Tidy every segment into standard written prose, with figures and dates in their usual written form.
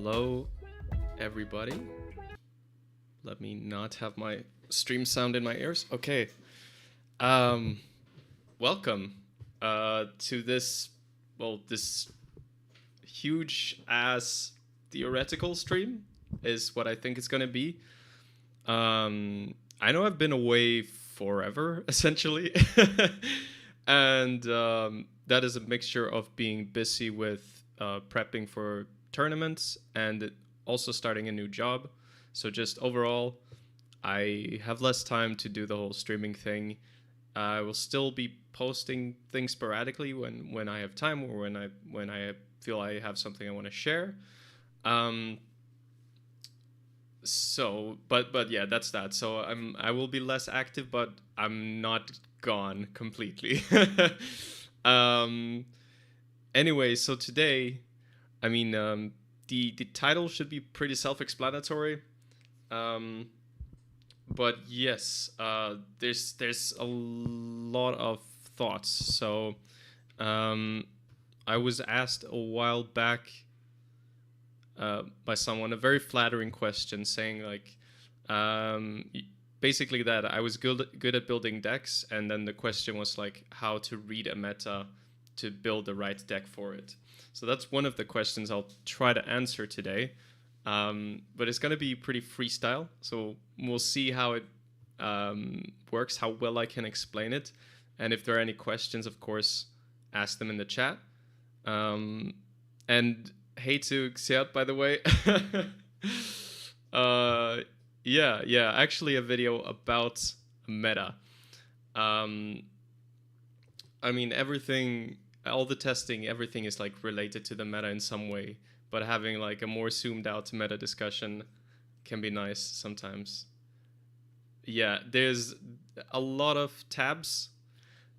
Hello, everybody. Let me not have my stream sound in my ears. Okay. Um, Welcome to this huge ass theoretical stream is what I think it's gonna be. I know I've been away forever, essentially, and that is a mixture of being busy with prepping for tournaments and also starting a new job. So just overall, I have less time to do the whole streaming thing. I will still be posting things sporadically when I have time or when I feel I have something I want to share. Um, but yeah, that's that. So I will be less active, but I'm not gone completely. um, anyway, so today, I mean, the title should be pretty self-explanatory. Um, but yes, there's a lot of thoughts. So um, I was asked a while back by someone a very flattering question, saying like, basically that I was good at building decks, and then the question was like how to read a meta to build the right deck for it. So that's one of the questions I'll try to answer today. But it's going to be pretty freestyle, so we'll see how it works, how well I can explain it. And if there are any questions, of course, ask them in the chat. And hey to Xiat, by the way. uh, yeah, actually a video about meta. Um, I mean, all the testing, everything is like related to the meta in some way, but having like a more zoomed out meta discussion can be nice sometimes. Yeah, there's a lot of tabs,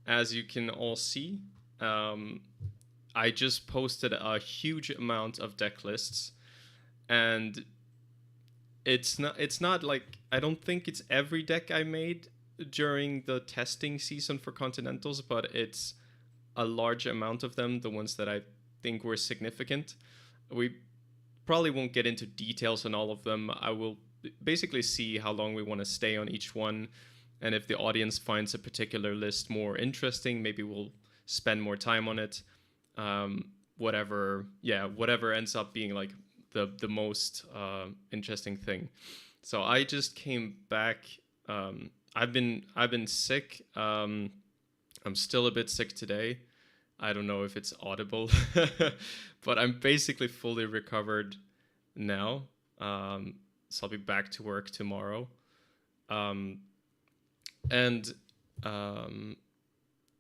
as you can all see. I just posted a huge amount of deck lists, and it's not like, I don't think it's every deck I made during the testing season for Continentals, but it's a large amount of them, the ones that I think were significant. We probably won't get into details on all of them. I will basically see how long we want to stay on each one, and if the audience finds a particular list more interesting, maybe we'll spend more time on it. Whatever ends up being like the most interesting thing. So I just came back. I've been sick. I'm still a bit sick today. I don't know if it's audible, but I'm basically fully recovered now. So I'll be back to work tomorrow. And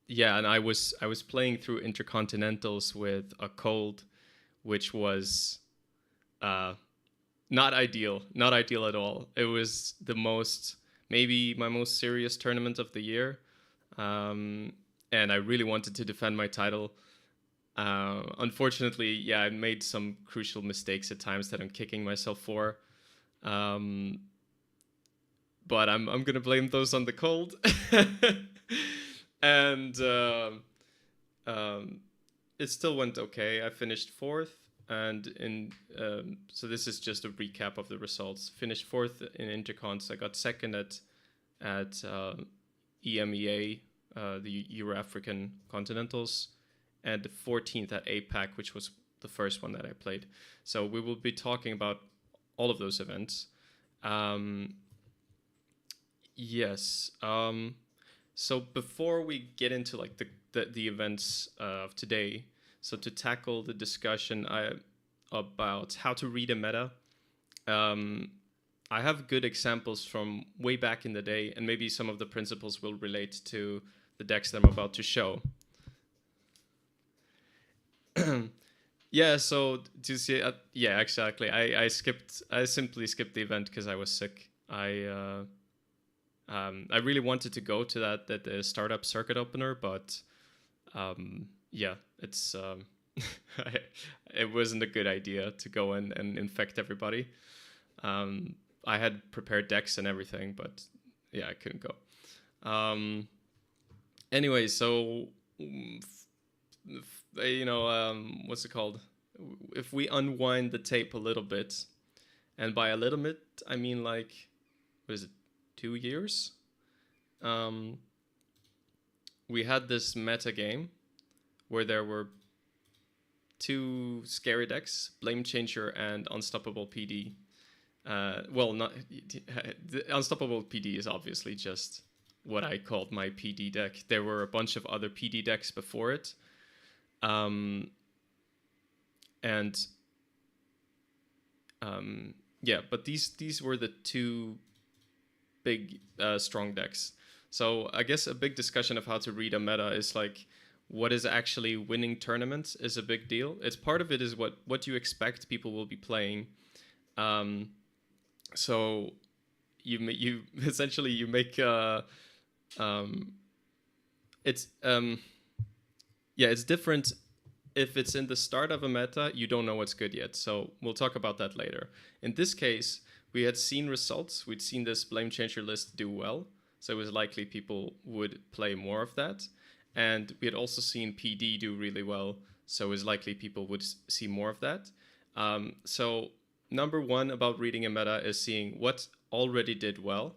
yeah, and I was playing through Intercontinentals with a cold, which was not ideal at all. It was maybe my most serious tournament of the year. And I really wanted to defend my title. Unfortunately, yeah, I made some crucial mistakes at times that I'm kicking myself for. But I'm gonna blame those on the cold. And it still went okay. I finished fourth, and so this is just a recap of the results. Finished fourth in Intercons. I got second at EMEA, the Euro-African Continentals, and 14th at APAC, which was the first one that I played. So we will be talking about all of those events. Yes. So before we get into like the events of today, so to tackle the discussion about how to read a meta, I have good examples from way back in the day, and maybe some of the principles will relate to the decks that I'm about to show. Yeah, so to see, yeah, exactly. I simply skipped the event because I was sick. I really wanted to go to that startup circuit opener, but yeah, it's it wasn't a good idea to go and infect everybody. I had prepared decks and everything, but yeah, I couldn't go. Anyway, so what's it called? if we unwind the tape a little bit, and by a little bit I mean like, what is it, 2 years? We had this meta game where there were two scary decks, Blame Changer and Unstoppable PD. Well, not the Unstoppable PD is obviously just what I called my PD deck. There were a bunch of other PD decks before it, and yeah, but these were the two big strong decks. So I guess a big discussion of how to read a meta is like, what is actually winning tournaments is a big deal. It's part of it is what you expect people will be playing. So you essentially you make it's yeah, it's different if it's in the start of a meta. You don't know what's good yet, so we'll talk about that later. In this case, we had seen results. We'd seen this Blame Changer list do well, so it was likely people would play more of that. And we had also seen PD do really well, so it was likely people would see more of that. So number one about reading a meta is seeing what already did well.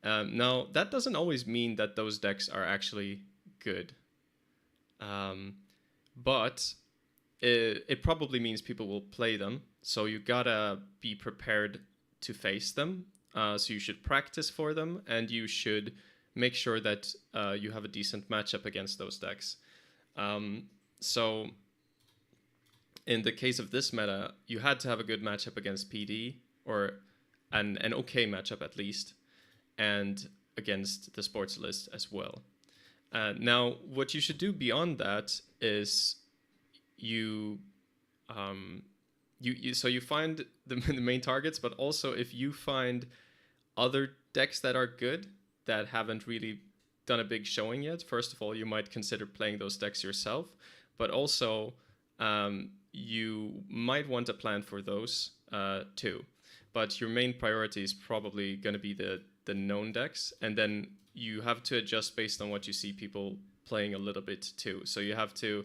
Now, that doesn't always mean that those decks are actually good. But it probably means people will play them. So you gotta be prepared to face them. So you should practice for them, and you should make sure that you have a decent matchup against those decks. So in the case of this meta, you had to have a good matchup against PD, or an okay matchup at least, and against the sports list as well. Now, what you should do beyond that is you find the main targets, but also if you find other decks that are good that haven't really done a big showing yet, first of all, you might consider playing those decks yourself, but also you might want to plan for those too. But your main priority is probably going to be the known decks, and then you have to adjust based on what you see people playing a little bit too. So you have to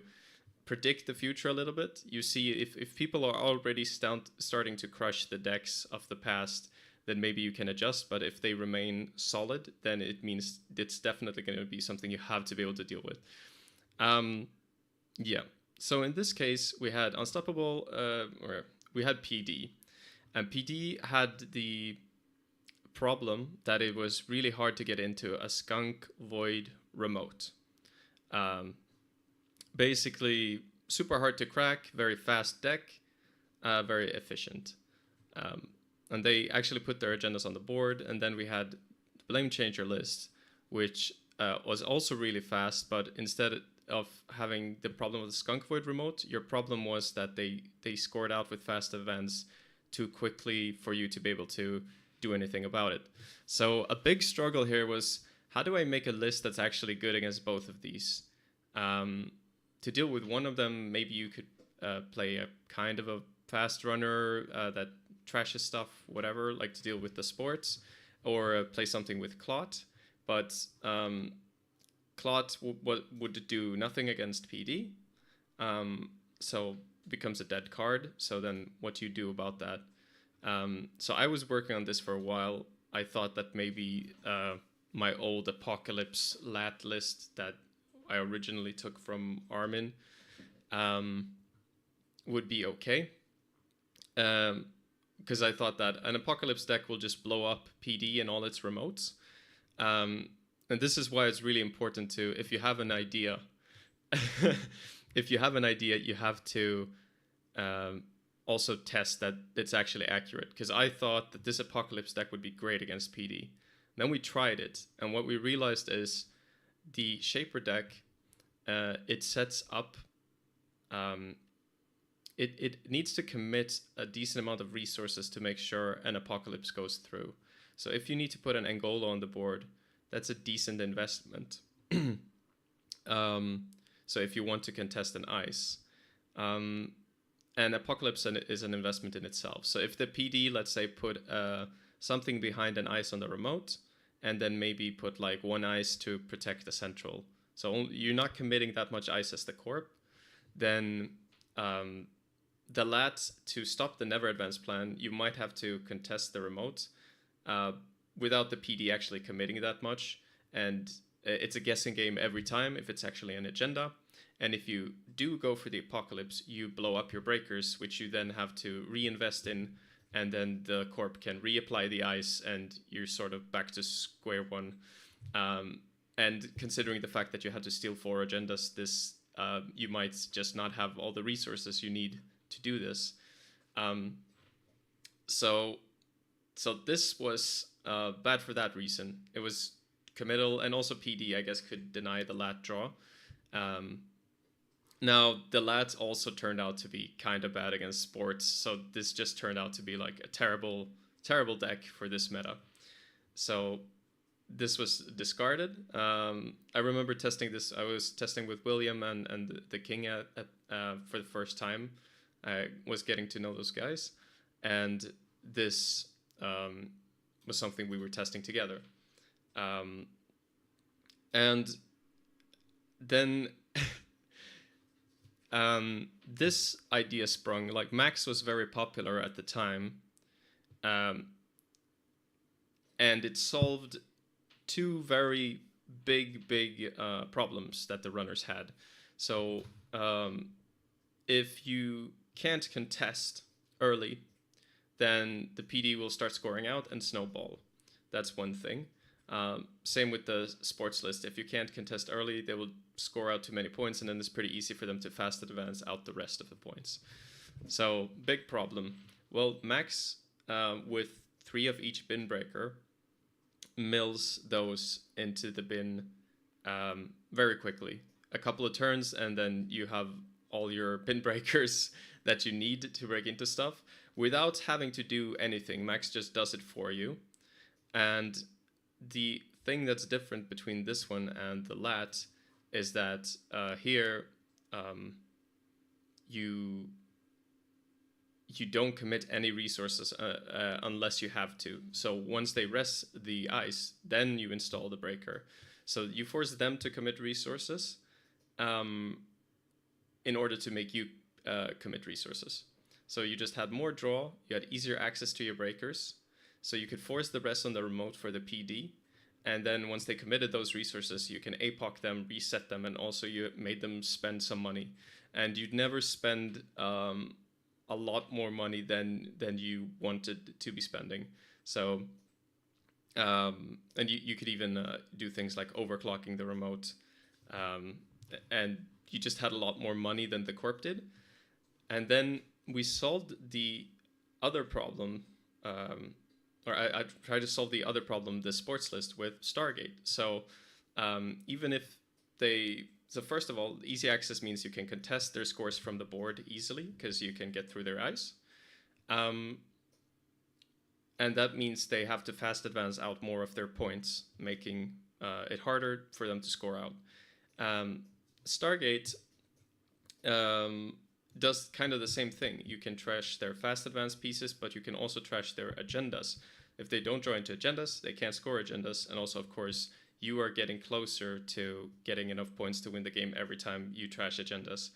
predict the future a little bit. You see if people are already starting to crush the decks of the past, then maybe you can adjust. But if they remain solid, then it means it's definitely going to be something you have to be able to deal with. Yeah. So in this case, we had Unstoppable, or we had PD. And PD had the problem that it was really hard to get into a Skunk Void remote. Basically, super hard to crack, very fast deck, very efficient. And they actually put their agendas on the board. And then we had the Blame Changer list, which was also really fast, but instead of having the problem with the Skunk Void remote, your problem was that they scored out with fast events too quickly for you to be able to do anything about it. So a big struggle here was, how do I make a list that's actually good against both of these? To deal with one of them, maybe you could play a kind of a fast runner that trashes stuff, whatever, like to deal with the sports, or play something with Clot. But Clot would do nothing against PD, so becomes a dead card. So then what do you do about that? So I was working on this for a while. I thought that maybe my old Apocalypse lat list that I originally took from Armin would be okay. Because I thought that an Apocalypse deck will just blow up PD and all its remotes. And this is why it's really important to, if you have an idea, you have to also test that it's actually accurate. Because I thought that this Apocalypse deck would be great against PD. Then we tried it, and what we realized is the Shaper deck, it sets up, it needs to commit a decent amount of resources to make sure an Apocalypse goes through. So if you need to put an Angola on the board, that's a decent investment. So if you want to contest an ice, and Apocalypse is an investment in itself. So if the PD, let's say, put something behind an ice on the remote, and then maybe put like one ice to protect the central, so you're not committing that much ice as the corp, then the lat, to stop the never advance plan, you might have to contest the remote uh, without the PD actually committing that much. And it's a guessing game every time if it's actually an agenda. And if you do go for the apocalypse, you blow up your breakers, which you then have to reinvest in, and then the corp can reapply the ice, and you're sort of back to square one. And considering the fact that you had to steal 4 agendas, this you might just not have all the resources you need to do this. So this was bad for that reason. It was committal, and also PD, I guess, could deny the lat draw. Now, the lat also turned out to be kind of bad against sports, so this just turned out to be like a terrible, terrible deck for this meta. So this was discarded. I remember testing this. I was testing with William and the King for the first time. I was getting to know those guys, and this was something we were testing together. And then this idea sprung. Like, Max was very popular at the time, and it solved 2 very big problems that the runners had. So if you can't contest early, then the PD will start scoring out and snowball. That's one thing. Same with the sports list. If you can't contest early, they will score out too many points, and then it's pretty easy for them to fast advance out the rest of the points. So, big problem. Well, Max, with 3 of each bin breaker, mills those into the bin very quickly. A couple of turns, and then you have all your bin breakers that you need to break into stuff without having to do anything. Max just does it for you. And the thing that's different between this one and the lat is that here you don't commit any resources unless you have to. So once they rest the ice, then you install the breaker. So you force them to commit resources in order to make you commit resources. So you just had more draw, you had easier access to your breakers, so you could force the rest on the remote for the PD, and then once they committed those resources, you can APOC them, reset them, and also you made them spend some money. And you'd never spend a lot more money than you wanted to be spending. So, and you could even do things like overclocking the remote, and you just had a lot more money than the corp did. And then we solved the other problem, or I tried to solve the other problem, the sports list, with Stargate. So even if so first of all, easy access means you can contest their scores from the board easily because you can get through their ice. And that means they have to fast advance out more of their points, making it harder for them to score out. Stargate does kind of the same thing. You can trash their fast advance pieces, but you can also trash their agendas. If they don't draw into agendas, they can't score agendas. And also, of course, you are getting closer to getting enough points to win the game every time you trash agendas.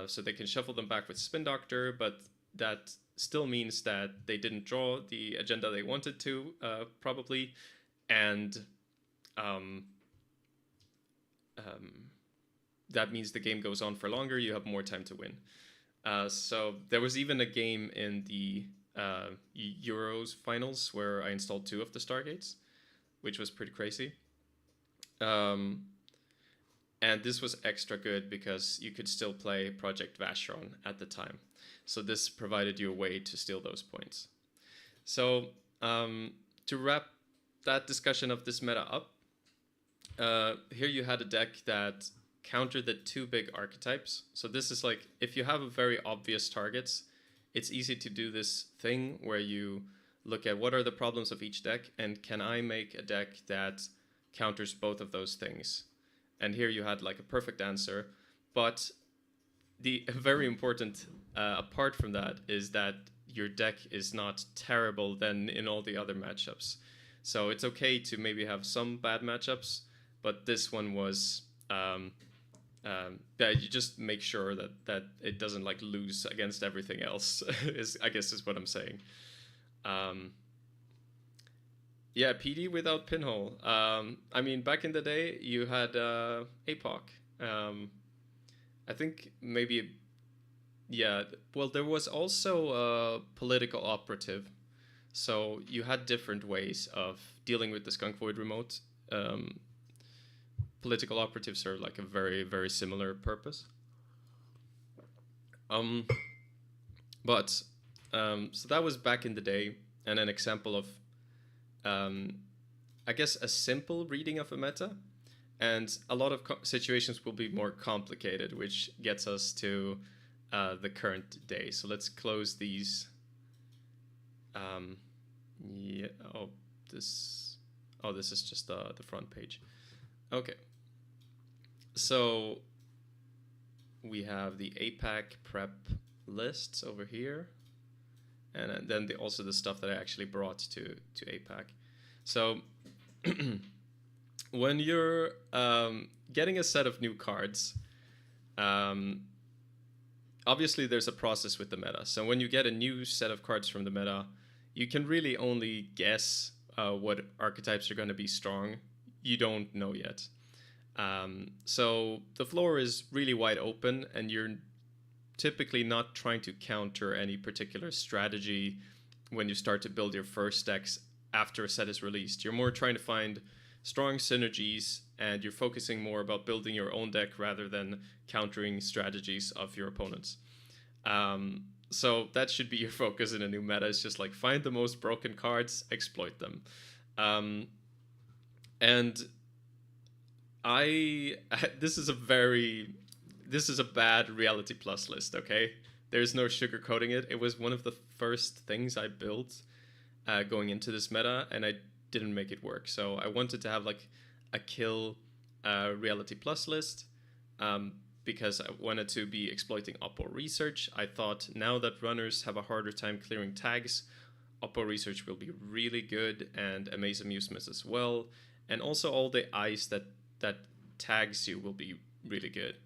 So they can shuffle them back with Spin Doctor, but that still means that they didn't draw the agenda they wanted to, probably. And that means the game goes on for longer, you have more time to win. So there was even a game in the Euros finals where I installed 2 of the Stargates, which was pretty crazy. And this was extra good because you could still play Project Vacheron at the time. So this provided you a way to steal those points. So to wrap that discussion of this meta up, here you had a deck that countered the 2 big archetypes. So this is like, if you have a very obvious targets, it's easy to do this thing where you look at what are the problems of each deck, and can I make a deck that counters both of those things? And here you had like a perfect answer. But the very important apart from that is that your deck is not terrible then in all the other matchups. So it's okay to maybe have some bad matchups, but this one was Yeah, you just make sure that it doesn't like lose against everything else. Is I guess is what I'm saying. Um, yeah, PD without pinhole. I mean, back in the day, you had APOC. I think maybe yeah. Well, there was also a political operative. So you had different ways of dealing with the Skunk Void remote. Um, Political operatives serve like a very similar purpose. Um, but so that was back in the day, and an example of um, I guess a simple reading of a meta, and a lot of situations will be more complicated, which gets us to the current day. So let's close these. Um, yeah. Oh, this. Oh, this is just the front page. Okay. So we have the APAC prep lists over here, and then also the stuff that I actually brought to APAC. So when you're getting a set of new cards, um, obviously there's a process with the meta. So when you get a new set of cards from the meta, you can really only guess what archetypes are going to be strong. You don't know yet. So the floor is really wide open, and you're typically not trying to counter any particular strategy when you start to build your first decks after a set is released. You're more trying to find strong synergies, and you're focusing more about building your own deck rather than countering strategies of your opponents. So that should be your focus in a new meta. It's just like find the most broken cards, exploit them. And this is a bad Reality Plus list, okay? There's no sugarcoating it. It was one of the first things I built going into this meta, and I didn't make it work. So I wanted to have like a kill Reality Plus list because I wanted to be exploiting Oppo Research. I thought now that runners have a harder time clearing tags, Oppo Research will be really good, and Amaze Amusements as well. And also all the ice that tags you will be really good.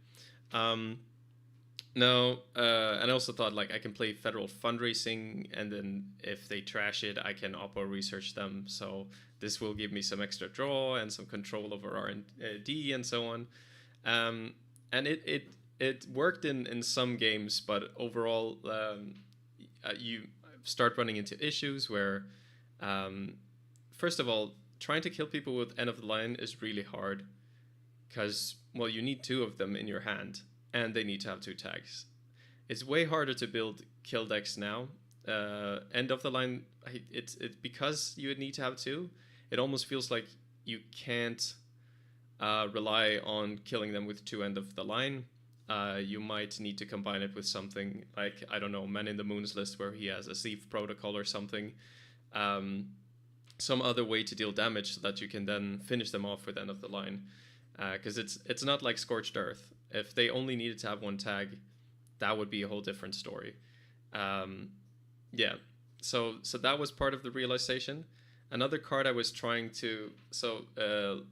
No, and I also thought like I can play Federal Fundraising, and then if they trash it, I can Oppo Research them. So this will give me some extra draw and some control over R&D and so on. And it worked in some games, but overall, you start running into issues where, first of all, trying to kill people with end of the line is really hard because, well, you need two of them in your hand, and they need to have two tags. It's way harder to build kill decks now. End of the line, it's because you need to have two. It almost feels like you can't rely on killing them with two end of the line. You might need to combine it with something like, I don't know, Man in the Moon's list where he has a Thief Protocol or something. Some other way to deal damage so that you can then finish them off with end of the line. Because it's not like Scorched Earth. If they only needed to have one tag, that would be a whole different story. Yeah, so that was part of the realization. Another card I was trying to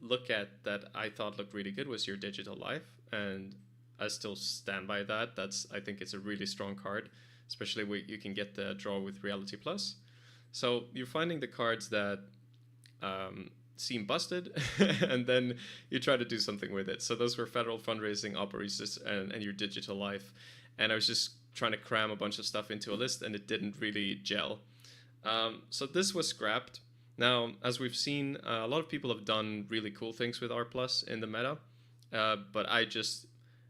look at that I thought looked really good was your Digital Life, and I still stand by that. I think it's a really strong card, especially where you can get the draw with Reality Plus. So you're finding the cards that seem busted, and then you try to do something with it. So those were Federal Fundraising, Operations, and your Digital Life. And I was just trying to cram a bunch of stuff into a list, and it didn't really gel. So this was scrapped. Now, as we've seen, a lot of people have done really cool things with R Plus in the meta, but I just,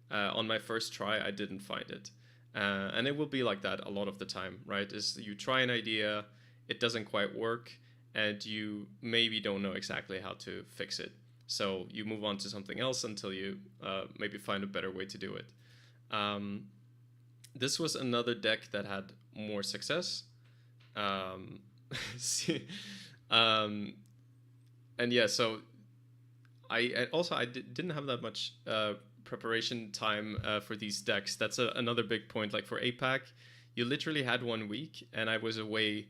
on my first try, I didn't find it. And it will be like that a lot of the time, right? Is you try an idea, it doesn't quite work, and you maybe don't know exactly how to fix it. So you move on to something else until you maybe find a better way to do it. This was another deck that had more success. And yeah, so I didn't have that much preparation time for these decks. That's another big point. Like for APAC, you literally had 1 week, and I was away.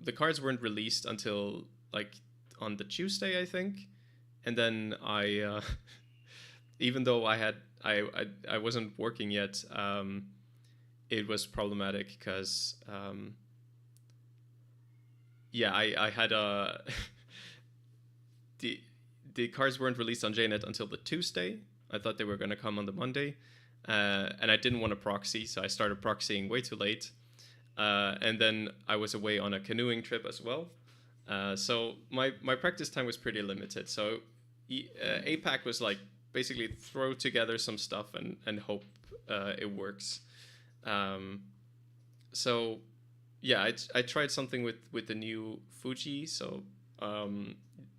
The cards weren't released until like on the Tuesday, I think, and then I even though I wasn't working yet, it was problematic because yeah, I had a the the cards weren't released on JNet until the Tuesday. I thought they were going to come on the Monday, and I didn't want to proxy, so I started proxying way too late. And then I was away on a canoeing trip as well. So my practice time was pretty limited. So APAC was like basically throw together some stuff and hope it works. So yeah, I tried something with the new Fuji. So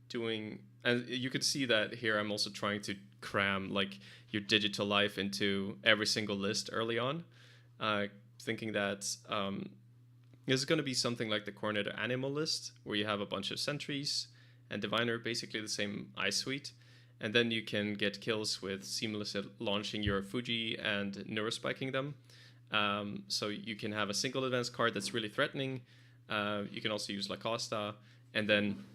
doing, and you could see that here I'm also trying to cram like your digital life into every single list early on, thinking that this is going to be something like the coordinator animal list, where you have a bunch of sentries and diviner, basically the same ice suite, and then you can get kills with seamlessly launching your Fuji and neurospiking them. So you can have a single advanced card that's really threatening. You can also use La Costa, and then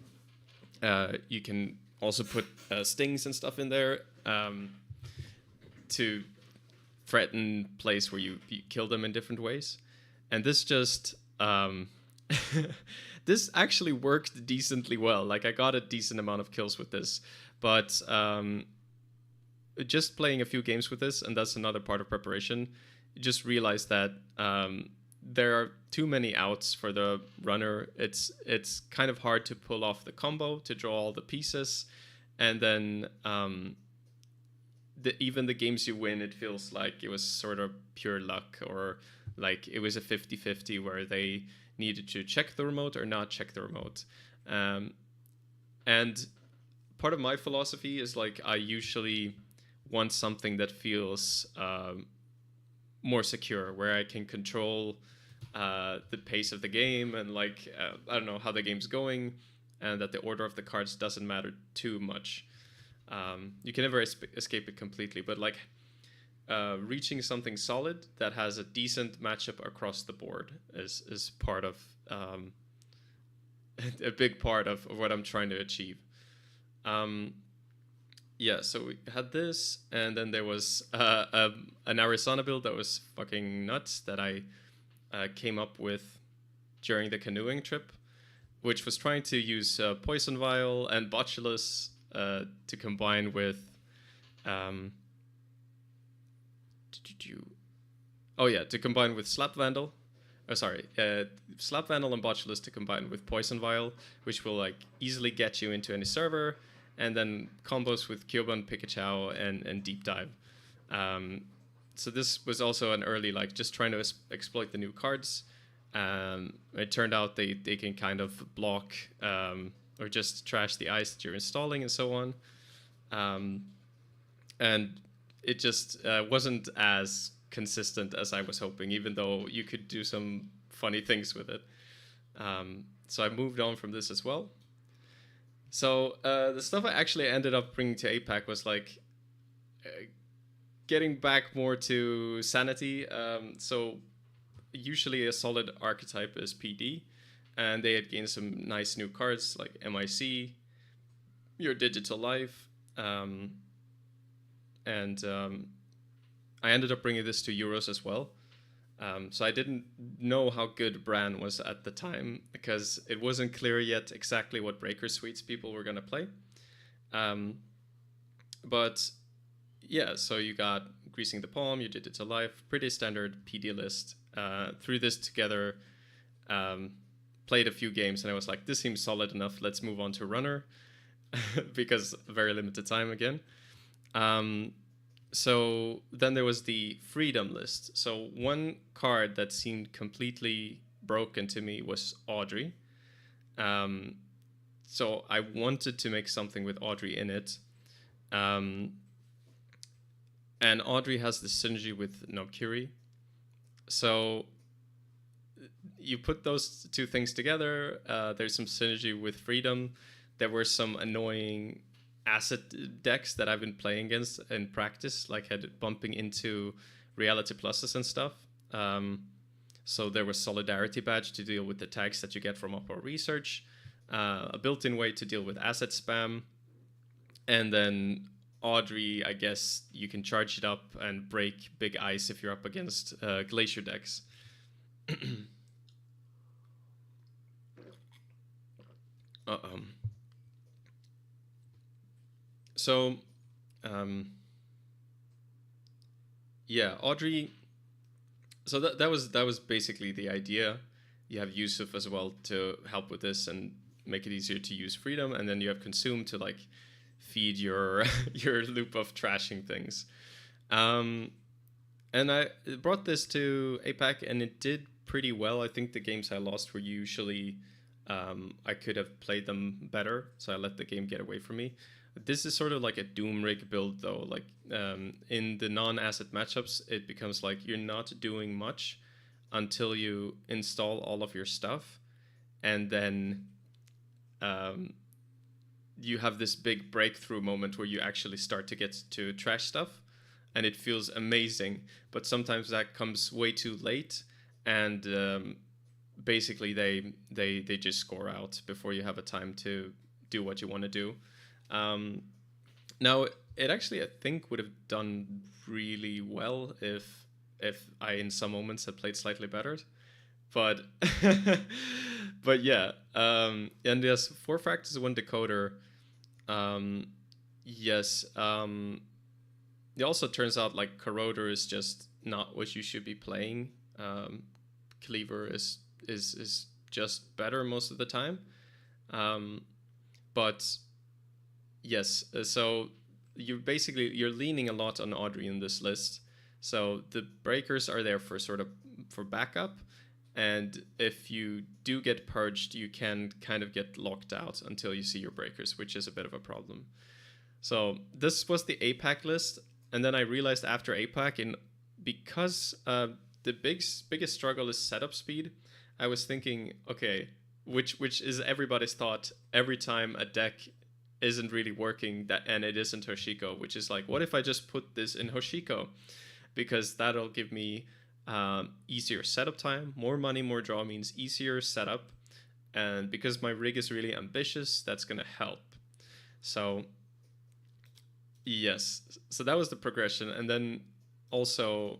you can also put stings and stuff in there to threaten plays where you kill them in different ways. And this just this actually worked decently well. Like I got a decent amount of kills with this, but just playing a few games with this, and that's another part of preparation, you just realize that there are too many outs for the runner. It's kind of hard to pull off the combo, to draw all the pieces, and then even the games you win, it feels like it was sort of pure luck, or like it was a 50-50 where they needed to check the remote or not check the remote. And part of my philosophy is like I usually want something that feels more secure, where I can control the pace of the game and like I don't know how the game's going, and that the order of the cards doesn't matter too much. You can never escape it completely, but like reaching something solid that has a decent matchup across the board is part of a big part of what I'm trying to achieve. Yeah, so we had this, and then there was an Arizona build that was fucking nuts that I came up with during the canoeing trip, which was trying to use Poison Vial and Botulus to combine with to combine with Slap Vandal. Slap Vandal and Botulus to combine with Poison Vial, which will like easily get you into any server, and then combos with Kyoban, Pikachu, and Deep Dive. So this was also an early like just trying to exploit the new cards. It turned out they can kind of block or just trash the ice that you're installing and so on. And it just wasn't as consistent as I was hoping, even though you could do some funny things with it. So I moved on from this as well. So the stuff I actually ended up bringing to APAC was like getting back more to sanity. So usually a solid archetype is PD, and they had gained some nice new cards like MIC, your digital life, and I ended up bringing this to Euros as well. So I didn't know how good Bran was at the time, because it wasn't clear yet exactly what breaker suites people were going to play. But yeah, so you got Greasing the Palm, you digital life, pretty standard PD list. Threw this together, played a few games, and I was like, this seems solid enough, let's move on to Runner, because very limited time again. So then there was the Freedom list. So one card that seemed completely broken to me was Audrey. So I wanted to make something with Audrey in it. And Audrey has the synergy with Nobkiri. So you put those two things together, there's some synergy with Freedom. There were some annoying asset decks that I've been playing against in practice, like had bumping into reality pluses and stuff. So there was Solidarity Badge to deal with the tags that you get from Opera Research, a built-in way to deal with asset spam, and then Audrey, I guess you can charge it up and break big ice if you're up against glacier decks. um, so, um, yeah, Audrey. So that was basically the idea. You have Yusuf as well to help with this and make it easier to use Freedom, and then you have Consume to like feed your your loop of trashing things. Um, and I brought this to APAC, and it did pretty well. I think the games I lost were usually I could have played them better, so I let the game get away from me. This is sort of like a Doom Rig build, though. Like in the non-asset matchups, it becomes like you're not doing much until you install all of your stuff, and then um, you have this big breakthrough moment where you actually start to get to trash stuff, and it feels amazing. But sometimes that comes way too late, and basically they just score out before you have a time to do what you want to do. Um, Now, it actually I think would have done really well if I in some moments had played slightly better, but but yeah. And yes, four factors, one decoder. Um, yes. It also turns out like Corroder is just not what you should be playing. Cleaver is just better most of the time. Um, but yes, so you're leaning a lot on Audrey in this list. So the breakers are there for sort of for backup, and if you do get purged, you can kind of get locked out until you see your breakers, which is a bit of a problem. So this was the APAC list, and then I realized after APAC, because the biggest struggle is setup speed, I was thinking, okay, which is everybody's thought every time a deck isn't really working that and it isn't Hoshiko, which is like, what if I just put this in Hoshiko, because that'll give me easier setup time, more money, more draw means easier setup, and because my rig is really ambitious, that's gonna help. So yes, so that was the progression, and then also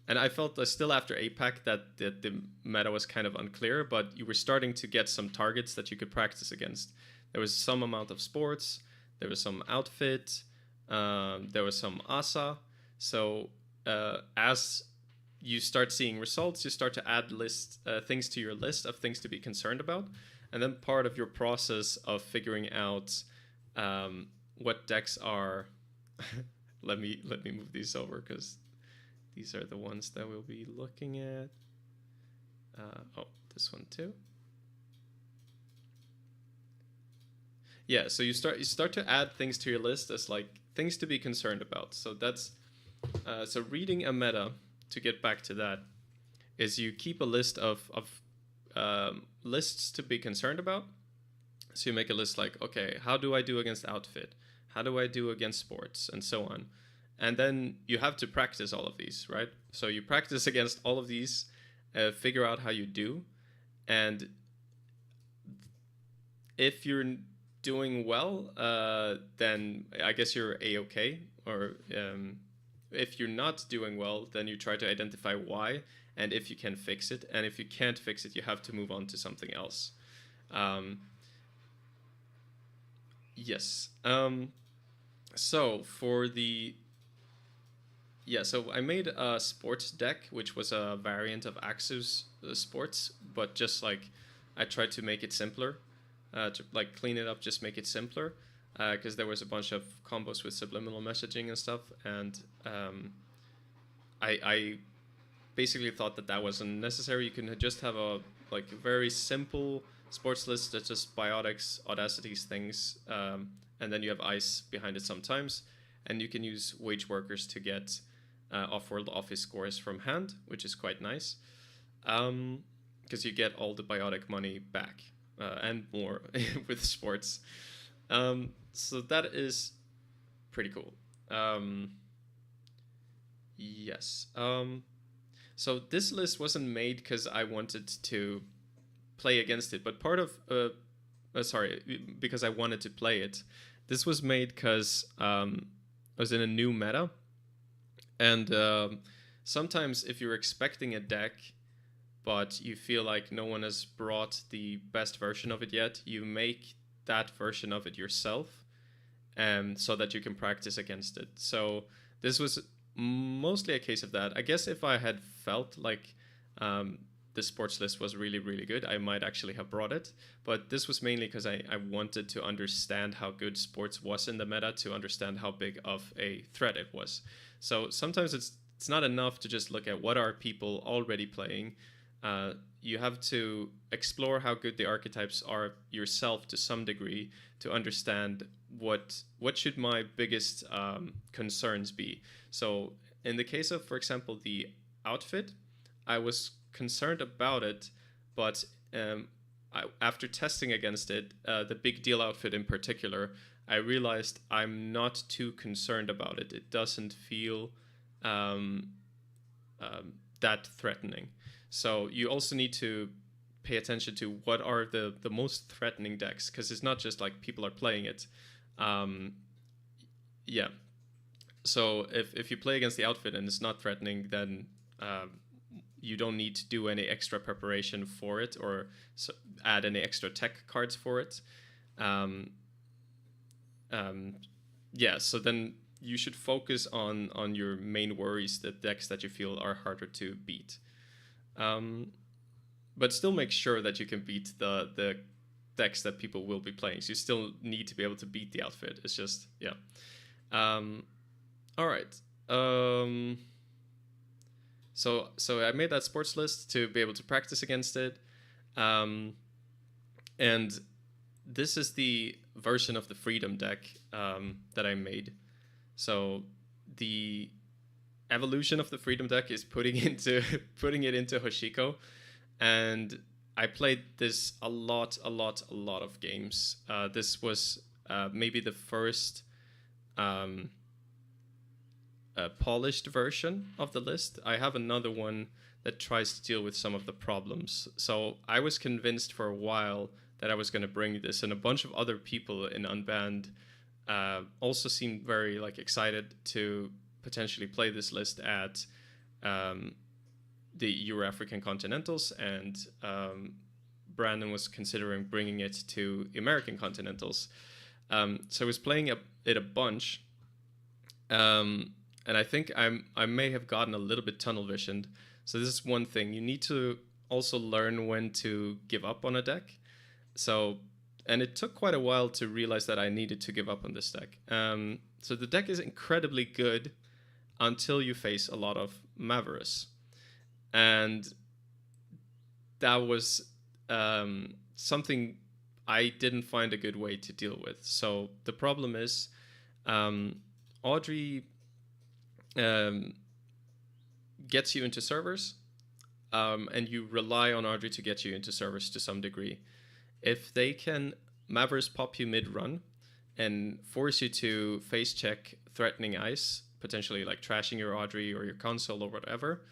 and I felt still after APAC that the meta was kind of unclear, but you were starting to get some targets that you could practice against. There was some amount of sports, there was some outfit, there was some ASA. So as you start seeing results, you start to add things to your list of things to be concerned about. And then part of your process of figuring out what decks are... let me move these over because these are the ones that we'll be looking at. Oh, this one too. Yeah, so you start to add things to your list as like things to be concerned about. So that's so reading a meta, to get back to that, is you keep a list of lists to be concerned about. So you make a list like, okay, how do I do against outfit? How do I do against sports? And so on. And then you have to practice all of these, right? So you practice against all of these, figure out how you do. And if you're doing well, then I guess you're A-okay. Or if you're not doing well, then you try to identify why, and if you can fix it. And if you can't fix it, you have to move on to something else. Yes. So for the... Yeah, so I made a sports deck, which was a variant of Axus sports, but just like I tried to make it simpler, to like clean it up, just make it simpler, because there was a bunch of combos with subliminal messaging and stuff, and I basically thought that wasn't necessary. You can just have a like very simple sports list that's just biotics, audacities, things, and then you have ice behind it sometimes, and you can use wage workers to get off-world office scores from hand, which is quite nice, because you get all the biotic money back and more with sports. So that is pretty cool. Yes. So this list wasn't made because I wanted to play against it, but part of because I wanted to play it. This was made because I was in a new meta, and sometimes if you're expecting a deck, but you feel like no one has brought the best version of it yet, you make that version of it yourself, so that you can practice against it. So this was mostly a case of that. I guess if I had felt like the sports list was really, really good, I might actually have brought it. But this was mainly because I wanted to understand how good sports was in the meta, to understand how big of a threat it was. So sometimes it's not enough to just look at what are people already playing. You have to explore how good the archetypes are yourself to some degree, to understand what should my biggest concerns be. So in the case of, for example, the outfit, I was concerned about it, but after testing against it, the big deal outfit in particular, I realized I'm not too concerned about it. It doesn't feel that threatening. So you also need to pay attention to what are the most threatening decks, because it's not just like people are playing it. Yeah. So if you play against the outfit and it's not threatening, then you don't need to do any extra preparation for it, or add any extra tech cards for it. Yeah, so then you should focus on your main worries, the decks that you feel are harder to beat. But still make sure that you can beat the decks that people will be playing. So you still need to be able to beat the outfit. It's just, yeah. All right. So I made that sports list to be able to practice against it. And this is the version of the Freedom deck that I made. So the evolution of the Freedom deck is putting it into Hoshiko, and I played this a lot of games. This was maybe the first polished version of the list. I have another one that tries to deal with some of the problems. So I was convinced for a while that I was going to bring this, and a bunch of other people in Unbanned also seemed very excited to potentially play this list at the Euro-African Continentals, and Brandon was considering bringing it to American Continentals. So I was playing it a bunch, and I think I may have gotten a little bit tunnel visioned. So this is one thing. You need to also learn when to give up on a deck. And it took quite a while to realize that I needed to give up on this deck. So the deck is incredibly good until you face a lot of Maverus. And that was something I didn't find a good way to deal with. So the problem is Audrey gets you into servers, and you rely on Audrey to get you into servers to some degree. If they can Maverus pop you mid-run and force you to face check threatening ice, potentially trashing your Audrey or your console or whatever,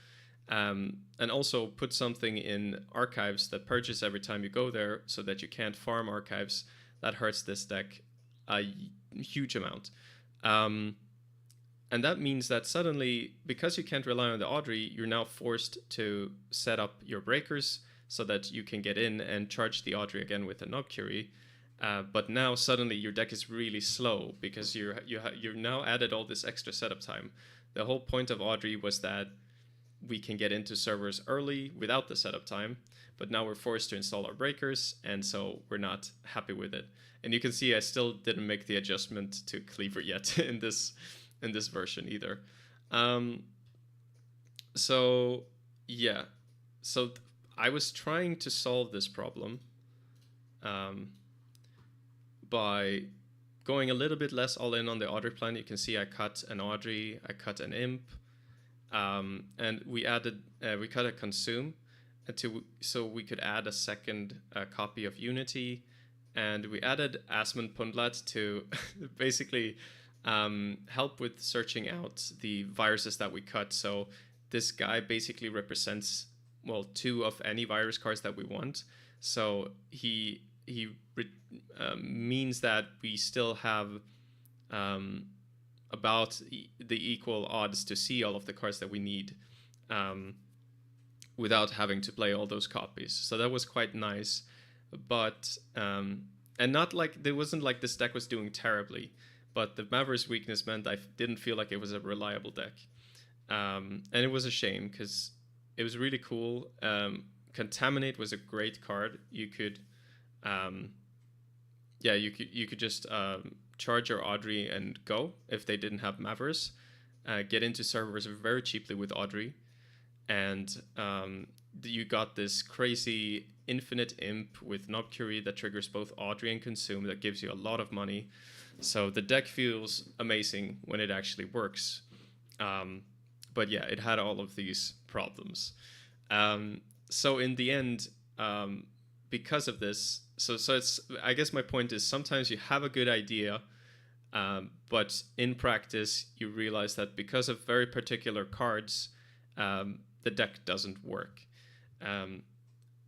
and also put something in archives that purges every time you go there so that you can't farm archives, that hurts this deck a huge amount. And that means that suddenly, because you can't rely on the Audrey, you're now forced to set up your breakers so that you can get in and charge the Audrey again with a Noctury. But now suddenly your deck is really slow because you've now added all this extra setup time. The whole point of Audrey was that we can get into servers early without the setup time, but now we're forced to install our breakers, and so we're not happy with it. And you can see I still didn't make the adjustment to Cleaver yet in this version either. So yeah, so I was trying to solve this problem by going a little bit less all in on the Audrey plan. You can see I cut an Audrey, I cut an Imp, and we cut a Consume so we could add a second copy of Unity, and we added Asmund Pundlat to basically help with searching out the viruses that we cut. So this guy basically represents 2 of any virus cards that we want. So he means that we still have about the equal odds to see all of the cards that we need without having to play all those copies. So that was quite nice, but and not like there wasn't like this deck was doing terribly, but the Mavericks weakness meant I didn't feel like it was a reliable deck, and it was a shame because it was really cool. Contaminate was a great card. You could, you could just charge your Audrey and go if they didn't have Mavericks. Get into servers very cheaply with Audrey, and you got this crazy infinite imp with Knob Curie that triggers both Audrey and Consume that gives you a lot of money. So the deck feels amazing when it actually works. But yeah, it had all of these problems. So in the end, because of this, so it's, I guess my point is sometimes you have a good idea, but in practice you realize that because of very particular cards, the deck doesn't work.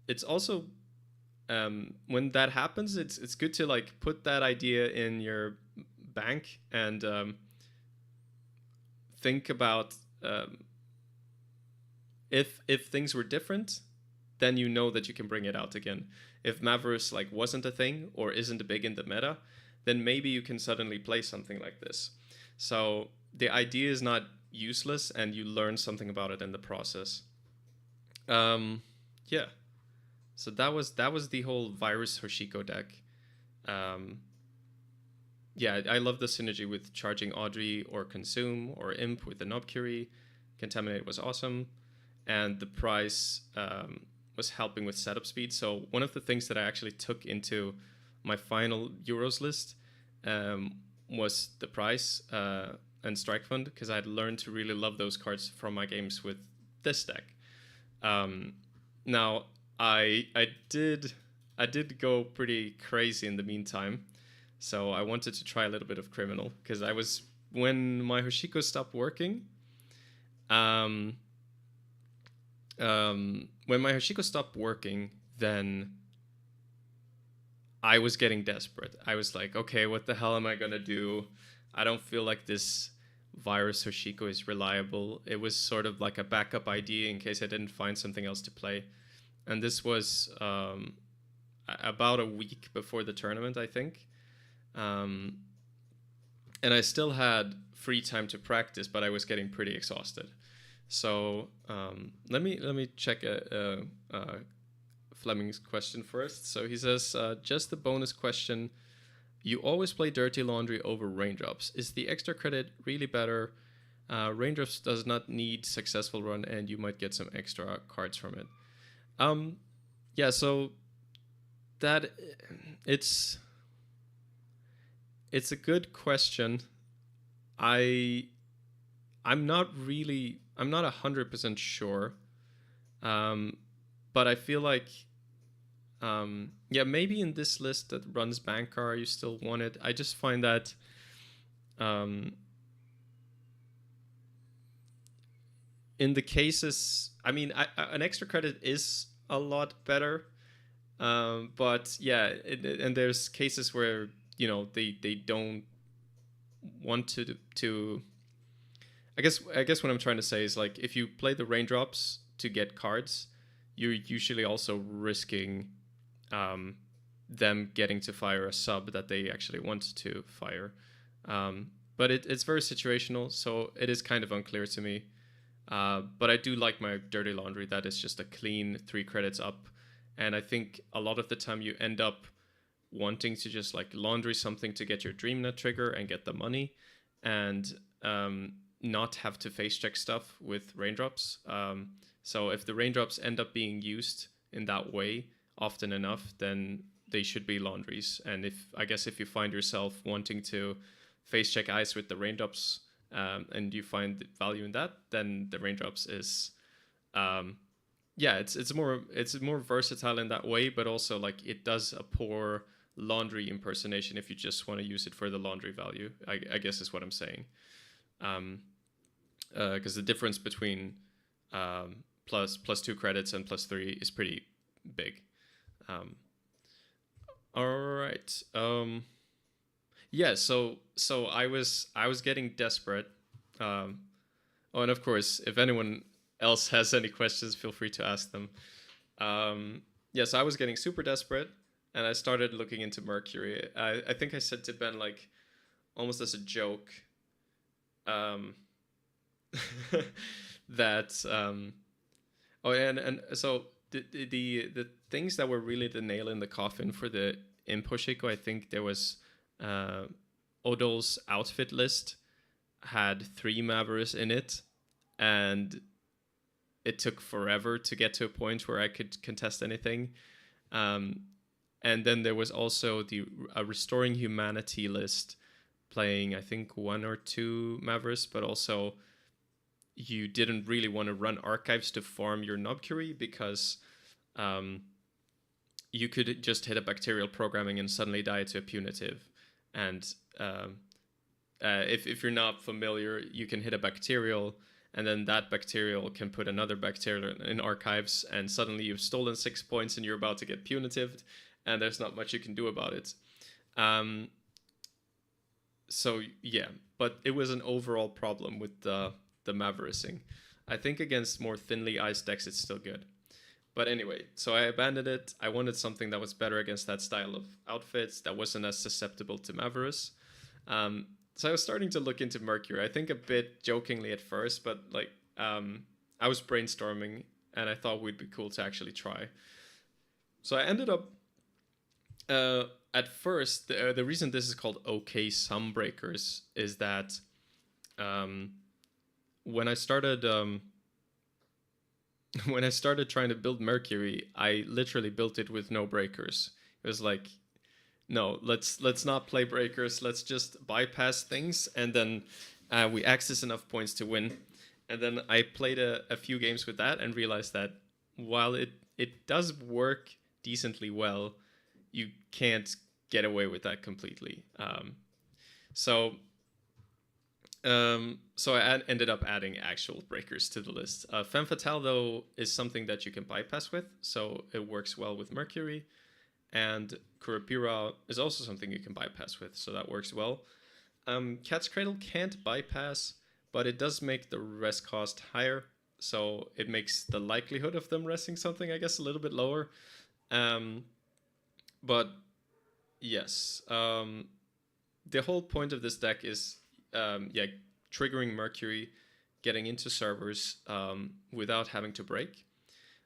It's also when that happens, it's good to like put that idea in your bank and think about if things were different, then you know that you can bring it out again. If Mavericks like wasn't a thing or isn't big in the meta, then maybe you can suddenly play something like this. So the idea is not useless, and you learn something about it in the process. Yeah. So that was the whole Virus Hoshiko deck. Yeah, I love the synergy with charging Audrey or Consume or Imp with the Knob Curie. Contaminate was awesome, and the price was helping with setup speed. So one of the things that I actually took into my final Euros list was the price and Strike Fund, because I had learned to really love those cards from my games with this deck. Now I did go pretty crazy in the meantime, so I wanted to try a little bit of Criminal, because I was, when my Hoshiko stopped working, when my Hoshiko stopped working, then I was getting desperate. I was like, okay, what the hell am I gonna do? I don't feel like this Virus Hoshiko is reliable. It was sort of like a backup idea in case I didn't find something else to play. And this was about a week before the tournament, I think. And I still had free time to practice, but I was getting pretty exhausted. So let me check Fleming's question first. So he says, just a bonus question. You always play Dirty Laundry over Raindrops. Is the extra credit really better? Raindrops does not need successful run, and you might get some extra cards from it. Yeah, so that it's a good question. I'm not 100% sure. But I feel like yeah, maybe in this list that runs Bankar, you still want it. I just find that in the cases, I mean, an extra credit is a lot better, but yeah, and there's cases where, you know, they don't want to. I guess what I'm trying to say is, like, if you play the Raindrops to get cards, you're usually also risking them getting to fire a sub that they actually want to fire. But it's very situational, so it is kind of unclear to me. But I do like my Dirty Laundry. That is just a clean 3 credits up. And I think a lot of the time you end up wanting to just like laundry something to get your DreamNet trigger and get the money, and not have to face check stuff with Raindrops. So if the Raindrops end up being used in that way often enough, then they should be laundries. And if you find yourself wanting to face check ice with the Raindrops, and you find value in that, then the Raindrops is it's more versatile in that way, but also like it does a poor laundry impersonation if you just want to use it for the laundry value, I guess is what I'm saying. Because the difference between plus 2 credits and plus 3 is pretty big. All right. Yeah. So I was getting desperate. Um, oh, and of course, if anyone else has any questions, feel free to ask them. Yes, I was getting super desperate, and I started looking into Mercury. I think I said to Ben, like, almost as a joke, um, that oh, and so the things that were really the nail in the coffin for the Impo Chico, I think there was uh, Odol's outfit list had 3 Mavericks in it, and it took forever to get to a point where I could contest anything. Um, and then there was also the Restoring Humanity list playing, I think, 1 or 2 Mavericks, but also you didn't really want to run archives to farm your Nobcurie because um, you could just hit a bacterial programming and suddenly die to a punitive. And if you're not familiar, you can hit a bacterial, and then that bacterial can put another bacterial in archives, and suddenly you've stolen 6 points and you're about to get punitive, and there's not much you can do about it. Um, so yeah, but it was an overall problem with the Mavericksing. I think against more thinly iced decks, it's still good. But anyway, so I abandoned it. I wanted something that was better against that style of outfits, that wasn't as susceptible to Mavericks. So I was starting to look into Mercury. I think a bit jokingly at first, but like I was brainstorming and I thought we'd be cool to actually try. So I ended up at first the reason this is called OK Sunbreakers is that um, when I started when I started trying to build Mercury, I literally built it with no breakers. It was like, no, let's not play breakers. Let's just bypass things, and then we access enough points to win. And then I played a few games with that and realized that while it does work decently well, you can't get away with that completely. So so I ended up adding actual breakers to the list. Femme Fatale, though, is something that you can bypass with, so it works well with Mercury. And Kurapira is also something you can bypass with, so that works well. Cat's Cradle can't bypass, but it does make the rest cost higher, so it makes the likelihood of them resting something, I guess, a little bit lower. Um, but yes, the whole point of this deck is yeah, triggering Mercury, getting into servers without having to break.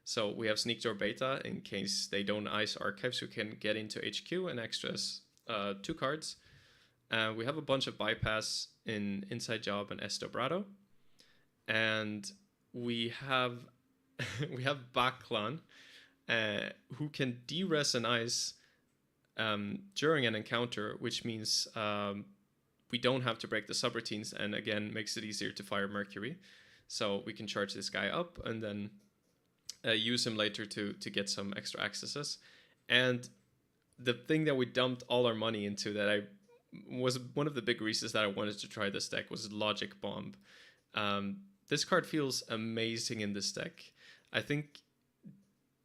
So we have Sneak Door Beta in case they don't ice archives, who can get into HQ and access 2 cards. We have a bunch of bypass in Inside Job and Estobrado, and we have we have Baklan, who can de-res and ice during an encounter, which means we don't have to break the subroutines, and again makes it easier to fire Mercury. So we can charge this guy up and then use him later to get some extra accesses. And the thing that we dumped all our money into, that I was one of the big reasons that I wanted to try this deck, was Logic Bomb. This card feels amazing in this deck. I think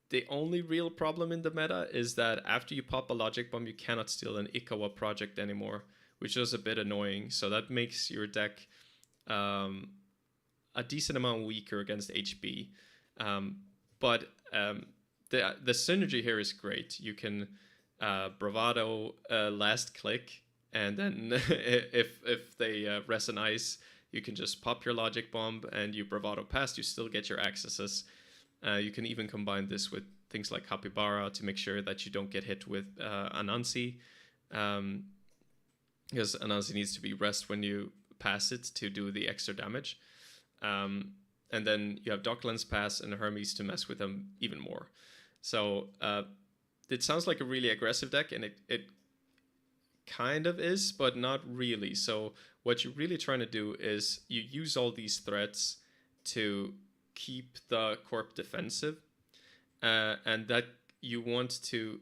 the only real problem in the meta is that after you pop a Logic Bomb, you cannot steal an Ikawa project anymore, which is a bit annoying. So that makes your deck a decent amount weaker against HB. But the synergy here is great. You can Bravado last click, and then if they res and ice, you can just pop your Logic Bomb and you Bravado past. You still get your accesses. You can even combine this with things like Capybara to make sure that you don't get hit with Anansi, because Anansi needs to be rest when you pass it to do the extra damage. And then you have Docklands Pass and Hermes to mess with them even more. So it sounds like a really aggressive deck, and it kind of is, but not really. So what you're really trying to do is you use all these threats to keep the corp defensive, and that you want to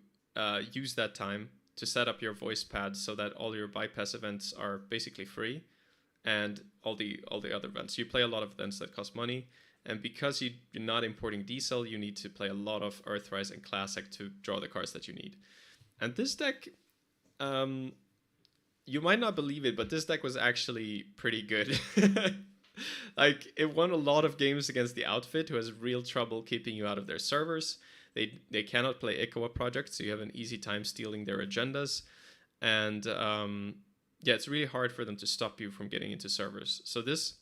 use that time to set up your voice pad so that all your bypass events are basically free, and all the other events. You play a lot of events that cost money, and because you're not importing diesel, you need to play a lot of Earthrise and Classic to draw the cards that you need. And this deck, um, you might not believe it, but this deck was actually pretty good. Like, it won a lot of games against the Outfit, who has real trouble keeping you out of their servers. They cannot play Ikawa projects, so you have an easy time stealing their agendas. And yeah, it's really hard for them to stop you from getting into servers. So this,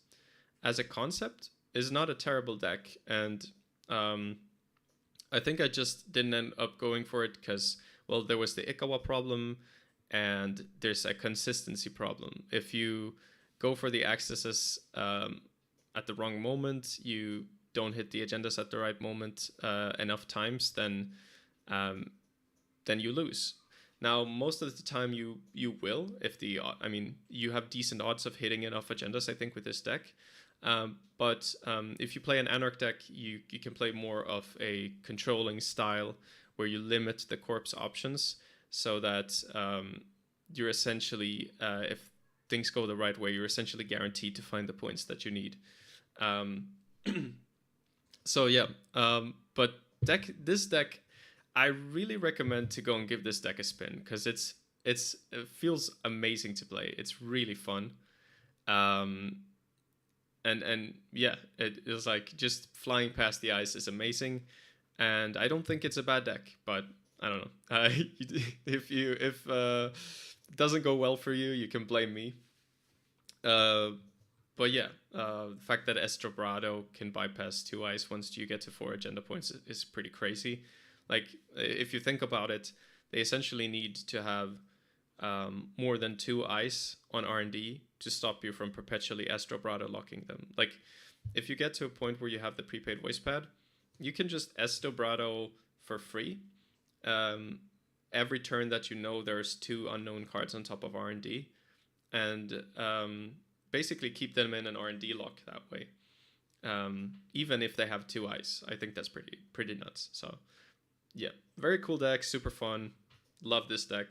as a concept, is not a terrible deck. And I think I just didn't end up going for it because, well, there was the Ikawa problem, and there's a consistency problem. If you go for the accesses at the wrong moment, you don't hit the agendas at the right moment enough times, then you lose. Now, most of the time you will, if the, I mean, you have decent odds of hitting enough agendas, I think, with this deck. But if you play an Anarch deck, you can play more of a controlling style where you limit the corpse options so that you're essentially, if things go the right way, you're essentially guaranteed to find the points that you need. So yeah, but this deck, I really recommend to go and give this deck a spin because it feels amazing to play. It's really fun. And yeah, it is like just flying past the ice is amazing, and I don't think it's a bad deck, but I don't know. If it doesn't go well for you, you can blame me. But yeah, the fact that Estrobrado can bypass 2 ice once you get to 4 agenda points is pretty crazy. Like, if you think about it, they essentially need to have more than 2 ice on R&D to stop you from perpetually Estrobrado locking them. Like, if you get to a point where you have the prepaid voice pad, you can just Estrobrado for free. Every turn that you know there's 2 unknown cards on top of R&D, and basically keep them in an R&D lock that way. Even if they have 2 ice, I think that's pretty nuts. So yeah, very cool deck, super fun. Love this deck.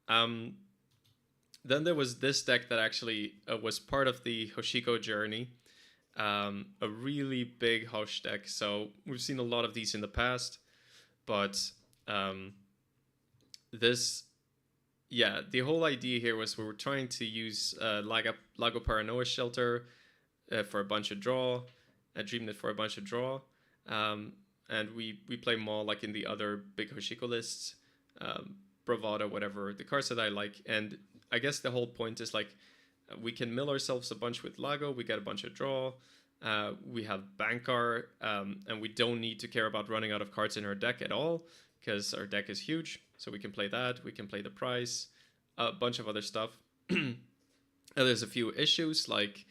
Then there was this deck that actually was part of the Hoshiko journey. A really big Hosh deck. So we've seen a lot of these in the past, but this, yeah, the whole idea here was we were trying to use Lago Paranoia Shelter for a bunch of draw, Dreamnet for a bunch of draw, and we play Maul like in the other big Hoshiko lists, Bravado, whatever, the cards that I like. And I guess the whole point is like we can mill ourselves a bunch with Lago, we get a bunch of draw, we have Bankar, and we don't need to care about running out of cards in our deck at all because our deck is huge. So we can play that, we can play the prize, a bunch of other stuff. And there's a few issues like,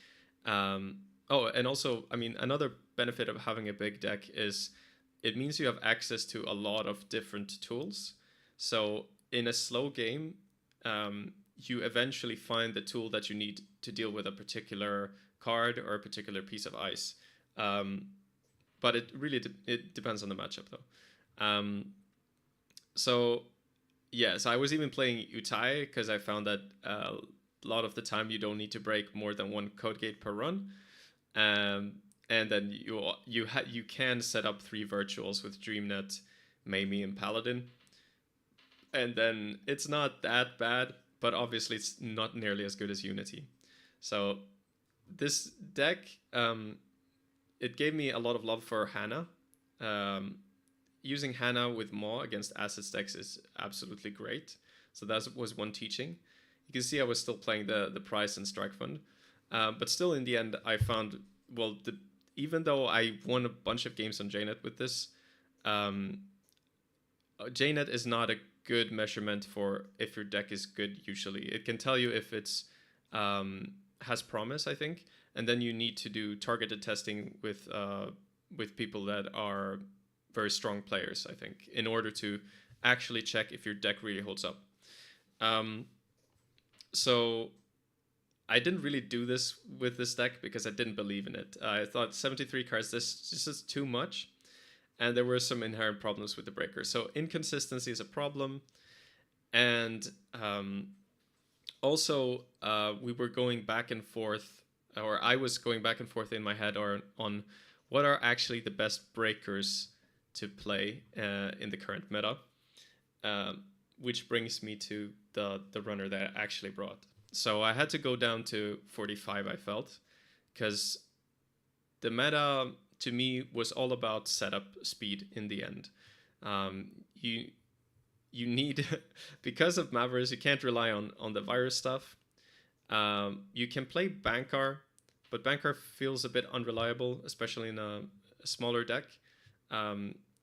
oh, and also, I mean, another benefit of having a big deck is it means you have access to a lot of different tools. So in a slow game, you eventually find the tool that you need to deal with a particular card or a particular piece of ice. But it really it depends on the matchup, though. So yeah, so I was even playing Utai because I found that a lot of the time you don't need to break more than 1 code gate per run. And then you can set up 3 virtuals with Dreamnet, Mamie, and Paladin. And then it's not that bad, but obviously it's not nearly as good as Unity. So this deck, it gave me a lot of love for Hana. Using Hana with Maw against assets decks is absolutely great. So that was one teaching. You can see I was still playing the Prize and Strike Fund. But still in the end, I found, well, even though I won a bunch of games on JNet with this, JNet is not a good measurement for if your deck is good usually. It can tell you if it's has promise, I think, and then you need to do targeted testing with people that are very strong players, I think, in order to actually check if your deck really holds up. So I didn't really do this with this deck because I didn't believe in it. I thought 73 cards, this is too much. And there were some inherent problems with the breaker. So inconsistency is a problem. And also we were going back and forth, or I was going back and forth in my head on what are actually the best breakers to play in the current meta. which brings me to the runner that I actually brought. So I had to go down to 45. I felt because the meta to me was all about setup speed in the end. Um, you you need because of Mavericks, you can't rely on the virus stuff. You can play Bankar, but Bankar feels a bit unreliable, especially in a smaller deck.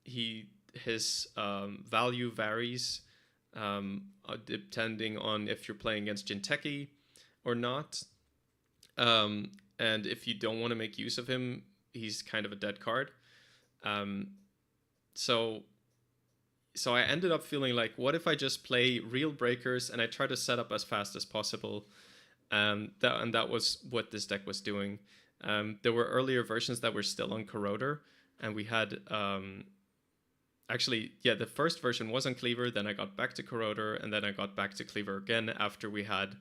He his value varies depending on if you're playing against Jinteki or not. And if you don't want to make use of him, he's kind of a dead card. Um, so so I ended up feeling like, what if I just play real breakers and I try to set up as fast as possible? That was what this deck was doing. There were earlier versions that were still on Corroder, and we had actually, yeah, the first version was on Cleaver. Then I got back to Corroder, and then I got back to Cleaver again after we had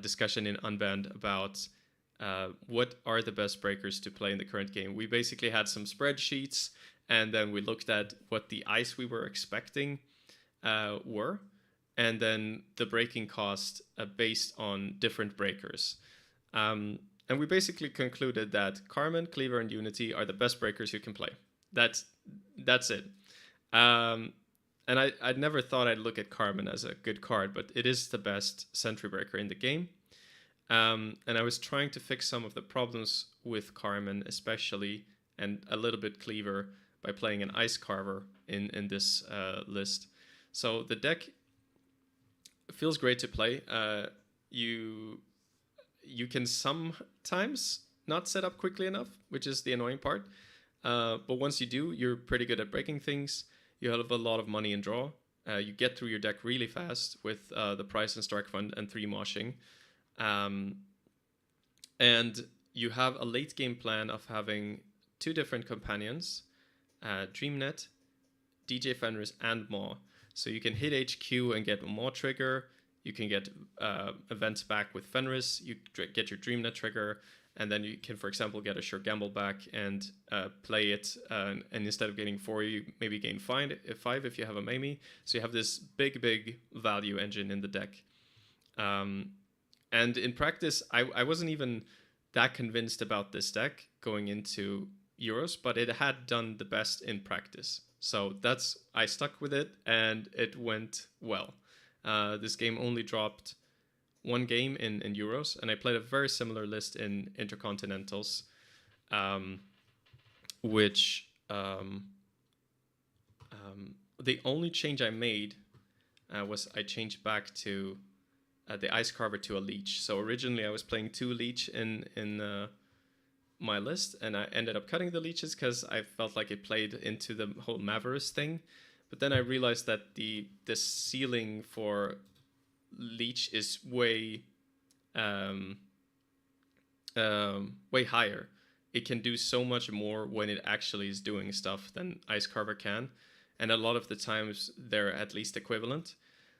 discussion in Unbanned about what are the best breakers to play in the current game. We basically had some spreadsheets, and then we looked at what the ice we were expecting were, and then the breaking cost based on different breakers. And we basically concluded that Carmen, Cleaver, and Unity are the best breakers you can play. That's it. And I'd never thought I'd look at Carmen as a good card, but it is the best sentry breaker in the game. And I was trying to fix some of the problems with Carmen, especially, and a little bit Cleaver, by playing an Ice Carver in this list. So the deck feels great to play. You can sometimes not set up quickly enough, which is the annoying part. But once you do, you're pretty good at breaking things. You have a lot of money in draw. You get through your deck really fast with the Price and Stark Fund and 3 moshing. And you have a late game plan of having 2 different companions, DreamNet, DJ Fenris, and Maw. So you can hit HQ and get a Maw trigger. You can get events back with Fenris. You get your DreamNet trigger. And then you can, for example, get a Sure Gamble back and play it. And instead of getting 4, you maybe gain 5 if you have a Mamie. So you have this big value engine in the deck. And in practice, I wasn't even that convinced about this deck going into Euros, but it had done the best in practice. So I stuck with it, and it went well. This game only dropped 1 game in Euros, and I played a very similar list in Intercontinentals, which the only change I made was I changed back to the Ice Carver to a Leech. So originally I was playing 2 Leech in my list, and I ended up cutting the Leeches because I felt like it played into the whole Mavericks thing. But then I realized that the ceiling for Leech is way higher. It can do so much more when it actually is doing stuff than Ice Carver can, and a lot of the times they're at least equivalent.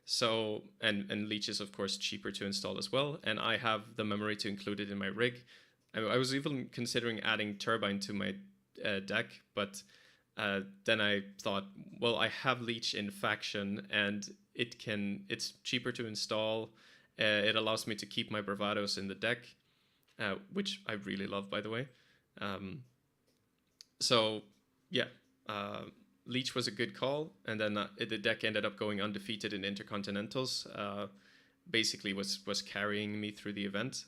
So and Leech is of course cheaper to install as well, and I have the memory to include it in my rig. I was even considering adding Turbine to my deck, but then I thought, well, I have Leech in faction, and it's cheaper to install. It allows me to keep my Bravados in the deck, which I really love, by the way. So yeah, Leech was a good call, and then the deck ended up going undefeated in Intercontinentals. Basically, was carrying me through the event.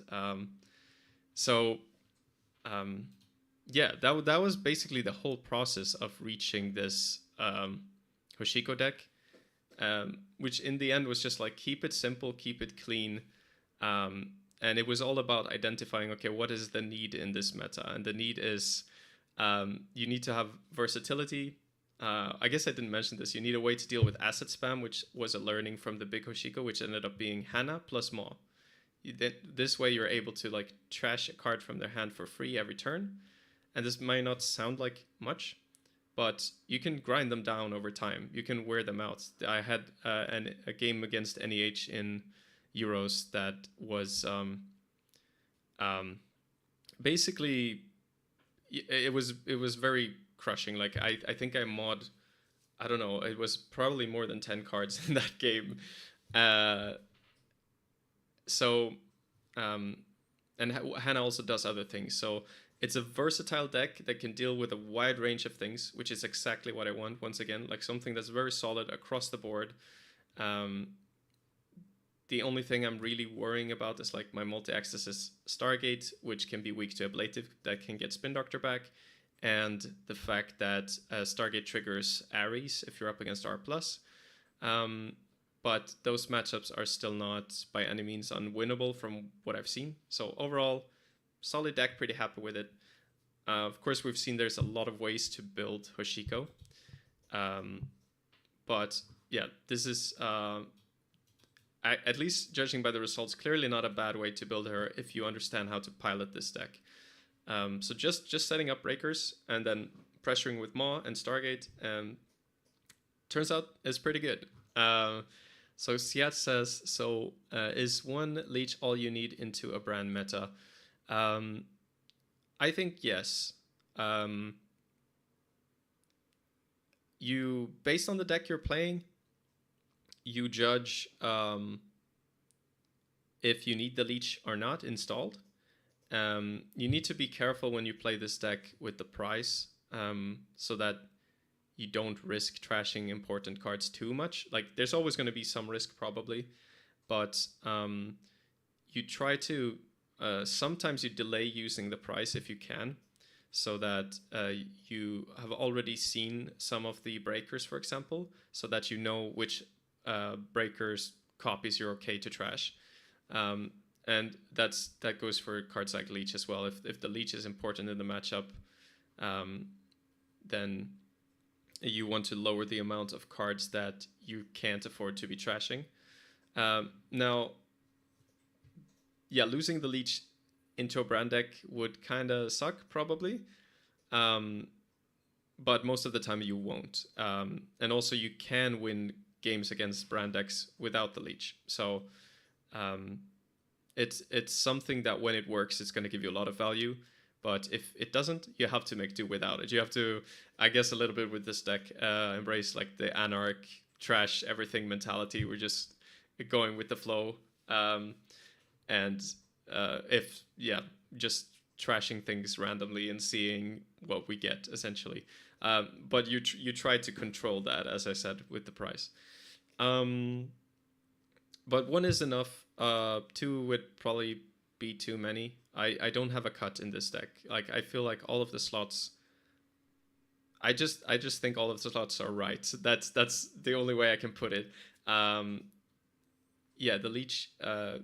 Yeah, that was basically the whole process of reaching this Hoshiko deck, which in the end was just like, keep it simple, keep it clean. And it was all about identifying, okay, what is the need in this meta? And the need is you need to have versatility. I guess I didn't mention this. You need a way to deal with asset spam, which was a learning from the big Hoshiko, which ended up being Hana plus Maw. This way you're able to like trash a card from their hand for free every turn. And this might not sound like much, but you can grind them down over time. You can wear them out. I had a game against NEH in Euros that was basically, it was very crushing. Like I think I mod I don't know, it was probably more than 10 cards in that game. Uh, so, um, and Hannah also does other things. So it's a versatile deck that can deal with a wide range of things, which is exactly what I want. Once again, like something that's very solid across the board. Um, the only thing I'm really worrying about is like my multi-access is Stargate, which can be weak to ablative, that can get Spin Doctor back, and the fact that Stargate triggers Ares if you're up against R+. Um, but those matchups are still not by any means unwinnable from what I've seen. So overall, solid deck, pretty happy with it. Of course, we've seen there's a lot of ways to build Hoshiko. But yeah, this is, at least judging by the results, clearly not a bad way to build her if you understand how to pilot this deck. So just setting up breakers and then pressuring with Maw and Stargate, turns out is pretty good. So Siat says, so is one leech all you need into a brand meta? I think yes. You, based on the deck you're playing, you judge if you need the leech or not installed. You need to be careful when you play this deck with the price, so that you don't risk trashing important cards too much. Like, there's always going to be some risk probably, but you try to, sometimes you delay using the price if you can, so that you have already seen some of the breakers, for example, so that you know which breakers copies you're okay to trash. And that goes for cards like Leech as well. If the Leech is important in the matchup, then you want to lower the amount of cards that you can't afford to be trashing. Now, yeah, losing the Leech into a brand deck would kind of suck, probably. But most of the time you won't. And also you can win games against brand decks without the Leech. So it's something that when it works, it's going to give you a lot of value. But if it doesn't, you have to make do without it. You have to, I guess, a little bit with this deck, embrace like the anarch, trash everything mentality. We're just going with the flow. And if, yeah, just trashing things randomly and seeing what we get, essentially. But you try to control that, as I said, with the price. But one is enough. Two would probably be too many. I don't have a cut in this deck. Like, I feel like all of the slots, I just think all of the slots are right. That's the only way I can put it. Yeah, the Leech,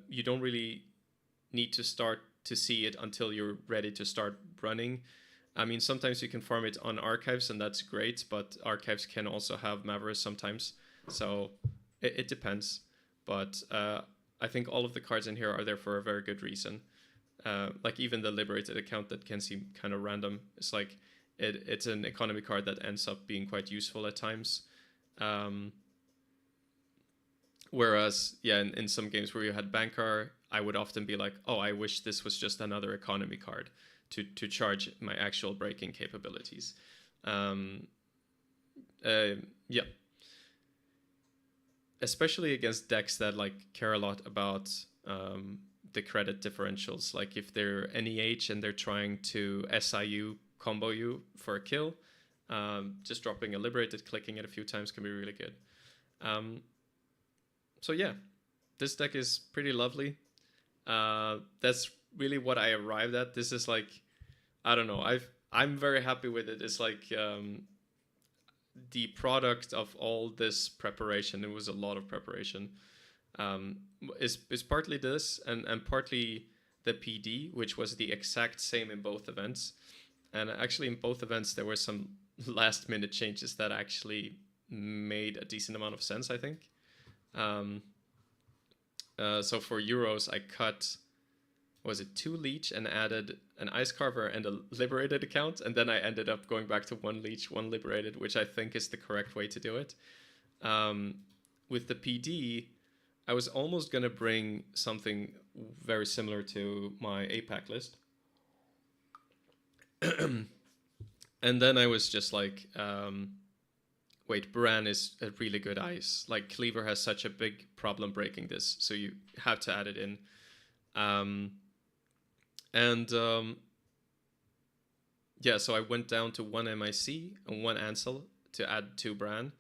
you don't really need to start to see it until you're ready to start running. I mean, sometimes you can farm it on archives, and that's great, but archives can also have Mavericks sometimes. So it depends. But I think all of the cards in here are there for a very good reason. Like even the Liberated account that can seem kind of random. It's like it's an economy card that ends up being quite useful at times. Whereas, yeah, in some games where you had Bankar, I would often be like, oh, I wish this was just another economy card to charge my actual breaking capabilities. Yeah. Especially against decks that like care a lot about the credit differentials. Like if they're NEH and they're trying to SIU combo you for a kill, just dropping a Liberated, clicking it a few times can be really good. So yeah, this deck is pretty lovely. That's really what I arrived at. This is like, I don't know, I'm very happy with it. It's like the product of all this preparation. It was a lot of preparation. Is partly this and partly the PD, which was the exact same in both events. And actually in both events, there were some last minute changes that actually made a decent amount of sense, I think. So for Euros, I cut, was it 2 Leech and added an Ice Carver and a Liberated account, and then I ended up going back to 1 Leech, 1 Liberated, which I think is the correct way to do it. With the PD, I was almost going to bring something very similar to my APAC list. And then I was just like, wait, Bran is a really good ice. Like Cleaver has such a big problem breaking this, so you have to add it in. Um, and yeah, so I went down to 1 MIC and 1 Ansel to add 2 Bran.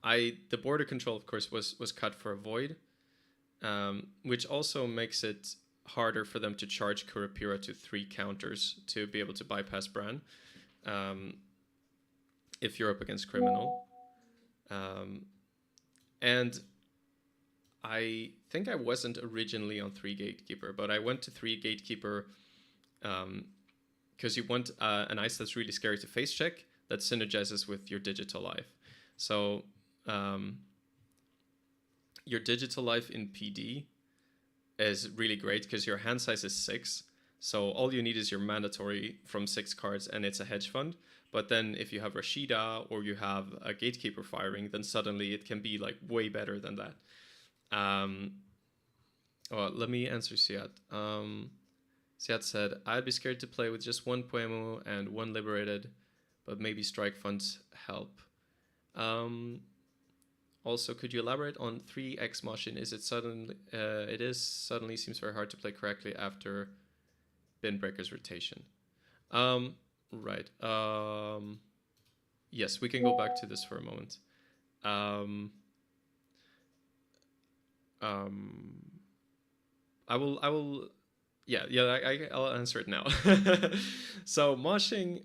The border control, of course, was cut for a void, which also makes it harder for them to charge Kurapira to 3 counters to be able to bypass Bran if you're up against Criminal. And I think I wasn't originally on 3 Gatekeeper, but I went to 3 Gatekeeper because you want an ice that's really scary to face check that synergizes with your digital life. So your digital life in PD is really great because your hand size is 6. So all you need is your mandatory from 6 cards, and it's a hedge fund. But then if you have Rashida or you have a Gatekeeper firing, then suddenly it can be like way better than that. Well, let me answer Siat. Siat said, I'd be scared to play with just 1 Poemu and 1 Liberated, but maybe Strike Funds help. Also, could you elaborate on 3x Moshin? Is it suddenly? It is suddenly seems very hard to play correctly after Binbreaker's rotation. Right. Yes, we can go back to this for a moment. I will. Yeah. I'll answer it now. So moshing.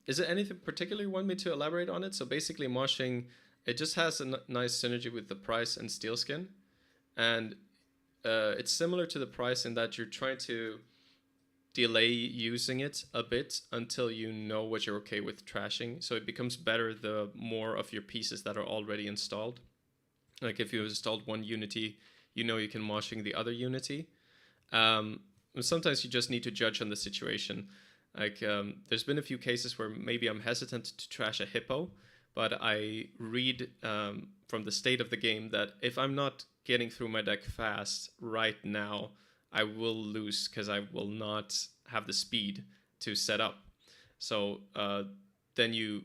Is there anything particular you want me to elaborate on it? So basically, moshing, it just has a nice synergy with the price and steel skin, and it's similar to the price in that you're trying to delay using it a bit until you know what you're okay with trashing. So it becomes better the more of your pieces that are already installed. Like if you installed 1 Unity, you know you can moshing the other Unity. Sometimes you just need to judge on the situation. Like there's been a few cases where maybe I'm hesitant to trash a hippo, but I read from the state of the game that if I'm not getting through my deck fast right now, I will lose because I will not have the speed to set up. So then you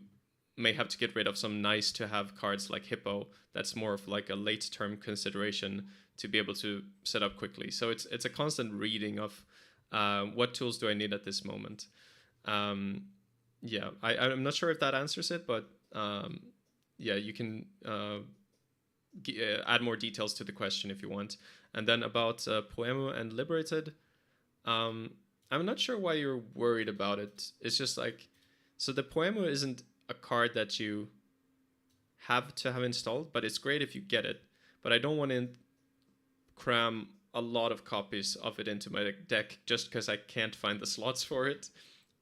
may have to get rid of some nice to have cards like hippo. That's more of like a late term consideration to be able to set up quickly. So it's a constant reading of what tools do I need at this moment. Yeah, I'm not sure if that answers it, but yeah, you can add more details to the question if you want. And then about Poemu and Liberated, I'm not sure why you're worried about it. It's just like, so the Poemu isn't a card that you have to have installed, but it's great if you get it. But I don't want to cram a lot of copies of it into my deck just because I can't find the slots for it.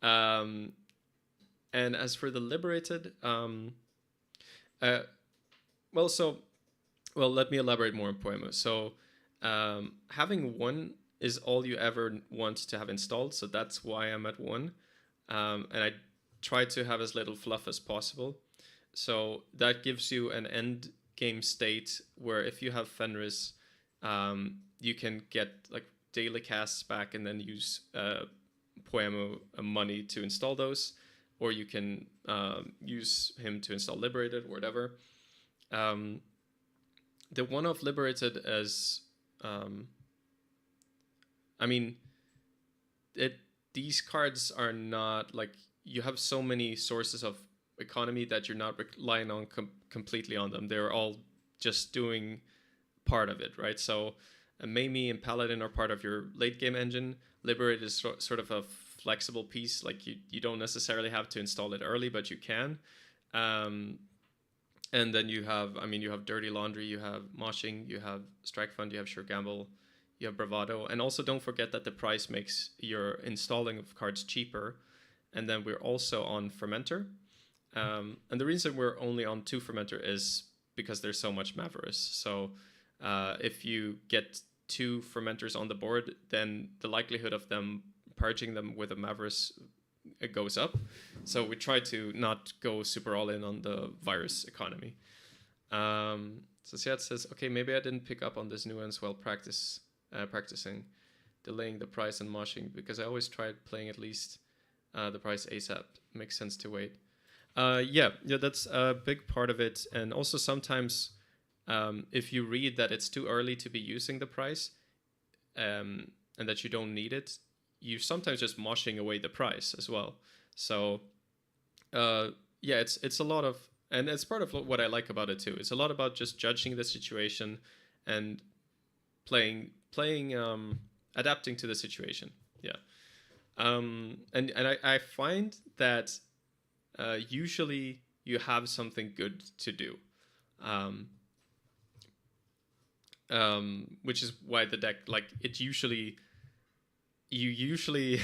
And as for the Liberated, let me elaborate more on Poemu. So having 1 is all you ever want to have installed, so that's why I'm at 1. And I try to have as little fluff as possible. So that gives you an end game state where if you have Fenris, you can get like daily casts back and then use Poemu money to install those, or you can use him to install Liberated or whatever. The one of Liberated as these cards are not like, you have so many sources of economy that you're not relying on completely on them. They're all just doing part of it, right? So Mamie and Paladin are part of your late game engine. Liberated is sort of a flexible piece. Like you don't necessarily have to install it early, but you can. And then you have Dirty Laundry, you have Moshing, you have Strike Fund, you have Sure Gamble, you have Bravado. And also don't forget that the price makes your installing of cards cheaper. And then we're also on Fermenter. And the reason we're only on 2 Fermenter is because there's so much Maverus. So if you get 2 Fermenters on the board, then the likelihood of them purging them with a Maverus goes up. So we try to not go super all in on the virus economy. So Siat says, okay, maybe I didn't pick up on this nuance while practicing delaying the price and moshing, because I always tried playing at least the price ASAP. Makes sense to wait. Yeah, that's a big part of it. And also sometimes, if you read that it's too early to be using the price, and that you don't need it, you sometimes just moshing away the price as well. So, yeah, it's a lot of, and it's part of what I like about it too. It's a lot about just judging the situation and playing, adapting to the situation. Yeah. And I find that usually you have something good to do, um, which is why the deck, like, it usually you usually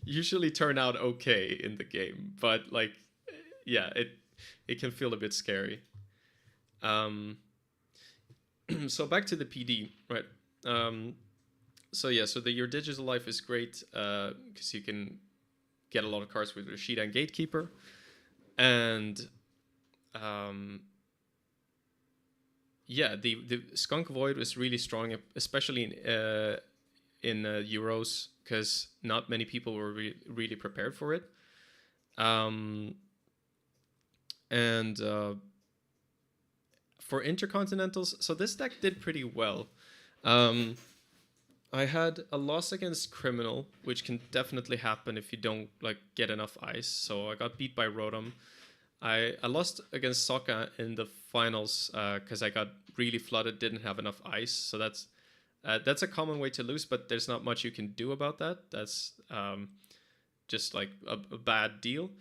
usually turn out okay in the game, but like, yeah, it can feel a bit scary. Um, so back to the PD, right? Um, so yeah, so your digital life is great because you can get a lot of cards with Rashida and Gatekeeper, and um, yeah, the Skunk Void was really strong, especially in Euros, because not many people were really prepared for it. And for Intercontinentals, so this deck did pretty well. I had a loss against Criminal, which can definitely happen if you don't like get enough ice. So I got beat by Rotom. I lost against Sokka in the finals because I got really flooded, didn't have enough ice. So that's a common way to lose, but there's not much you can do about that. That's just like a bad deal.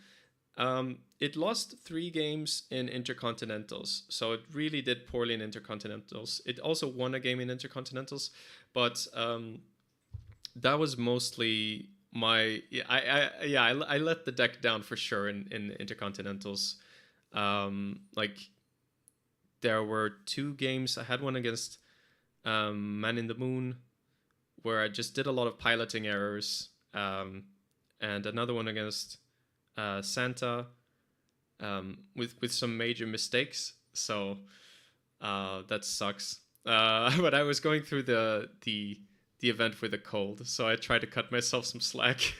It lost 3 games in Intercontinentals, so it really did poorly in Intercontinentals. It also won a game in Intercontinentals, but that was mostly I let the deck down for sure in Intercontinentals. Like, there were 2 games. I had one against Man in the Moon, where I just did a lot of piloting errors, and another one against Santa, with some major mistakes. So that sucks. But I was going through the event with a cold, so I tried to cut myself some slack.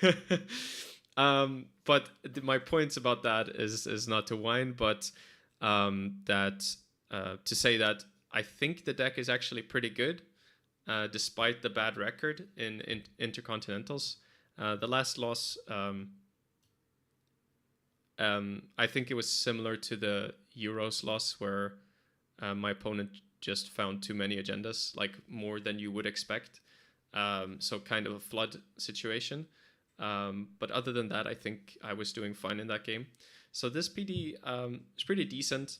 But my points about that is not to whine, but that to say that I think the deck is actually pretty good, despite the bad record in Intercontinentals. The last loss, I think it was similar to the Euros loss, where my opponent just found too many agendas, like more than you would expect. So kind of a flood situation. But other than that, I think I was doing fine in that game. So this PD is pretty decent.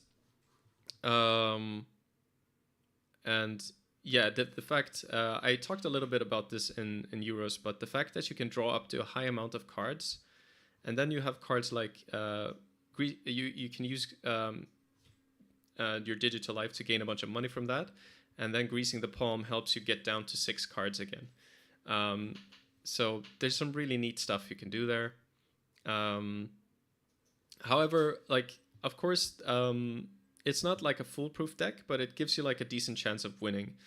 And yeah, the fact, I talked a little bit about this in Euros, but the fact that you can draw up to a high amount of cards, and then you have cards like you can use your digital life to gain a bunch of money from that, and then greasing the palm helps you get down to 6 cards again. So there's some really neat stuff you can do there. However, like, of course, it's not like a foolproof deck, but it gives you like a decent chance of winning.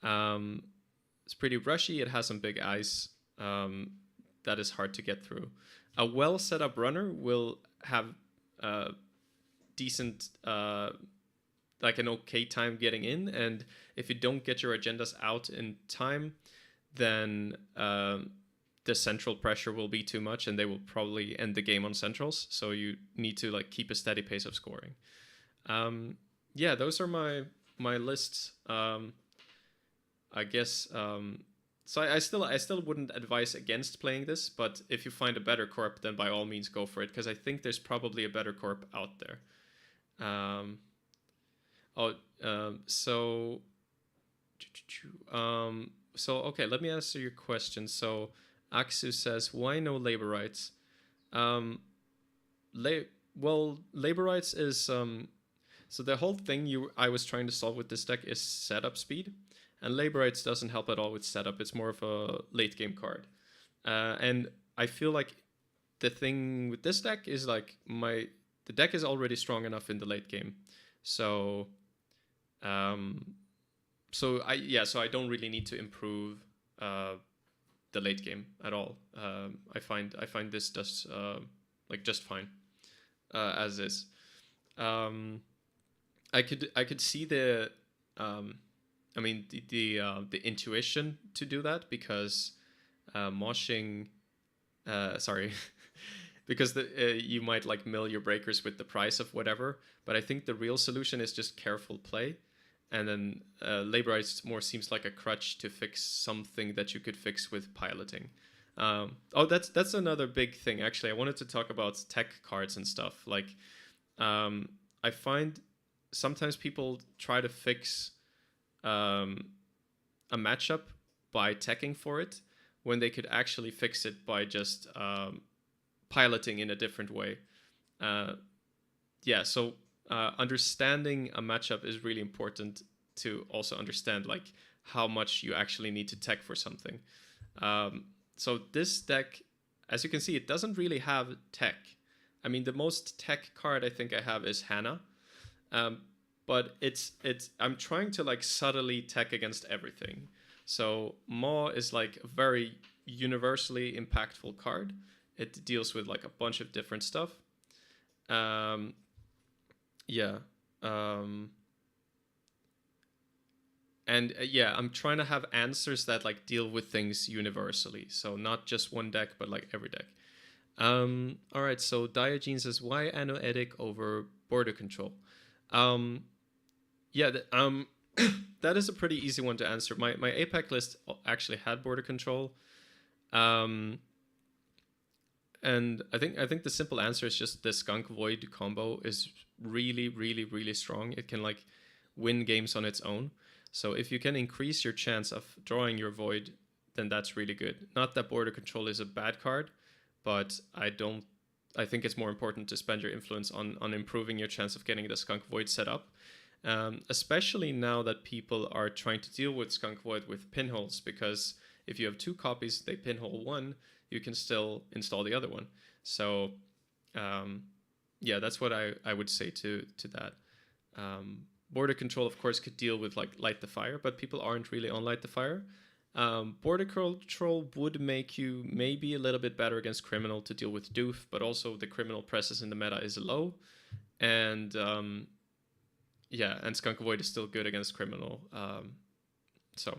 It's pretty rushy. It has some big ice that is hard to get through. A well set up runner will have decent, like an okay time getting in, and if you don't get your agendas out in time, then the central pressure will be too much, and they will probably end the game on centrals. So you need to like keep a steady pace of scoring. Yeah, those are my lists. I guess. So I still wouldn't advise against playing this, but if you find a better corp, then by all means go for it, because I think there's probably a better corp out there. So okay, let me answer your question. So Aksu says, why no labor rights? Well, labor rights is so the whole thing I was trying to solve with this deck is setup speed, and labor rights doesn't help at all with setup. It's more of a late game card, and I feel like the thing with this deck is like the deck is already strong enough in the late game, so so I don't really need to improve the late game at all. I find this does like just fine as is. I could see the the intuition to do that, because moshing sorry because you might like mill your breakers with the price of whatever, but I think the real solution is just careful play. And then labor rights more seems like a crutch to fix something that you could fix with piloting. That's another big thing, actually. I wanted to talk about tech cards and stuff. Like, I find sometimes people try to fix a matchup by teching for it, when they could actually fix it by just piloting in a different way. So understanding a matchup is really important to also understand like how much you actually need to tech for something. So this deck, as you can see, it doesn't really have tech. I mean, the most tech card I think I have is Hannah, but it's I'm trying to like subtly tech against everything. So Maw is like a very universally impactful card. It deals with like a bunch of different stuff. I'm trying to have answers that like deal with things universally. So not just one deck, but like every deck. All right, so Diogenes says, why Anoetic over border control? That is a pretty easy one to answer. My APAC list actually had border control. And I think the simple answer is just the Skunk Void combo is really, really, really strong. It can like win games on its own. So if you can increase your chance of drawing your Void, then that's really good. Not that border control is a bad card, but I think it's more important to spend your influence on improving your chance of getting the Skunk Void set up. Especially now that people are trying to deal with Skunk Void with pinholes, because if you have 2 copies, they pinhole one, you can still install the other one. So that's what I would say to that. Border control, of course, could deal with like Light the Fire, but people aren't really on Light the Fire. Border control would make you maybe a little bit better against Criminal to deal with Doof, but also the Criminal presses in the meta is low. And and Skunk Void is still good against Criminal. So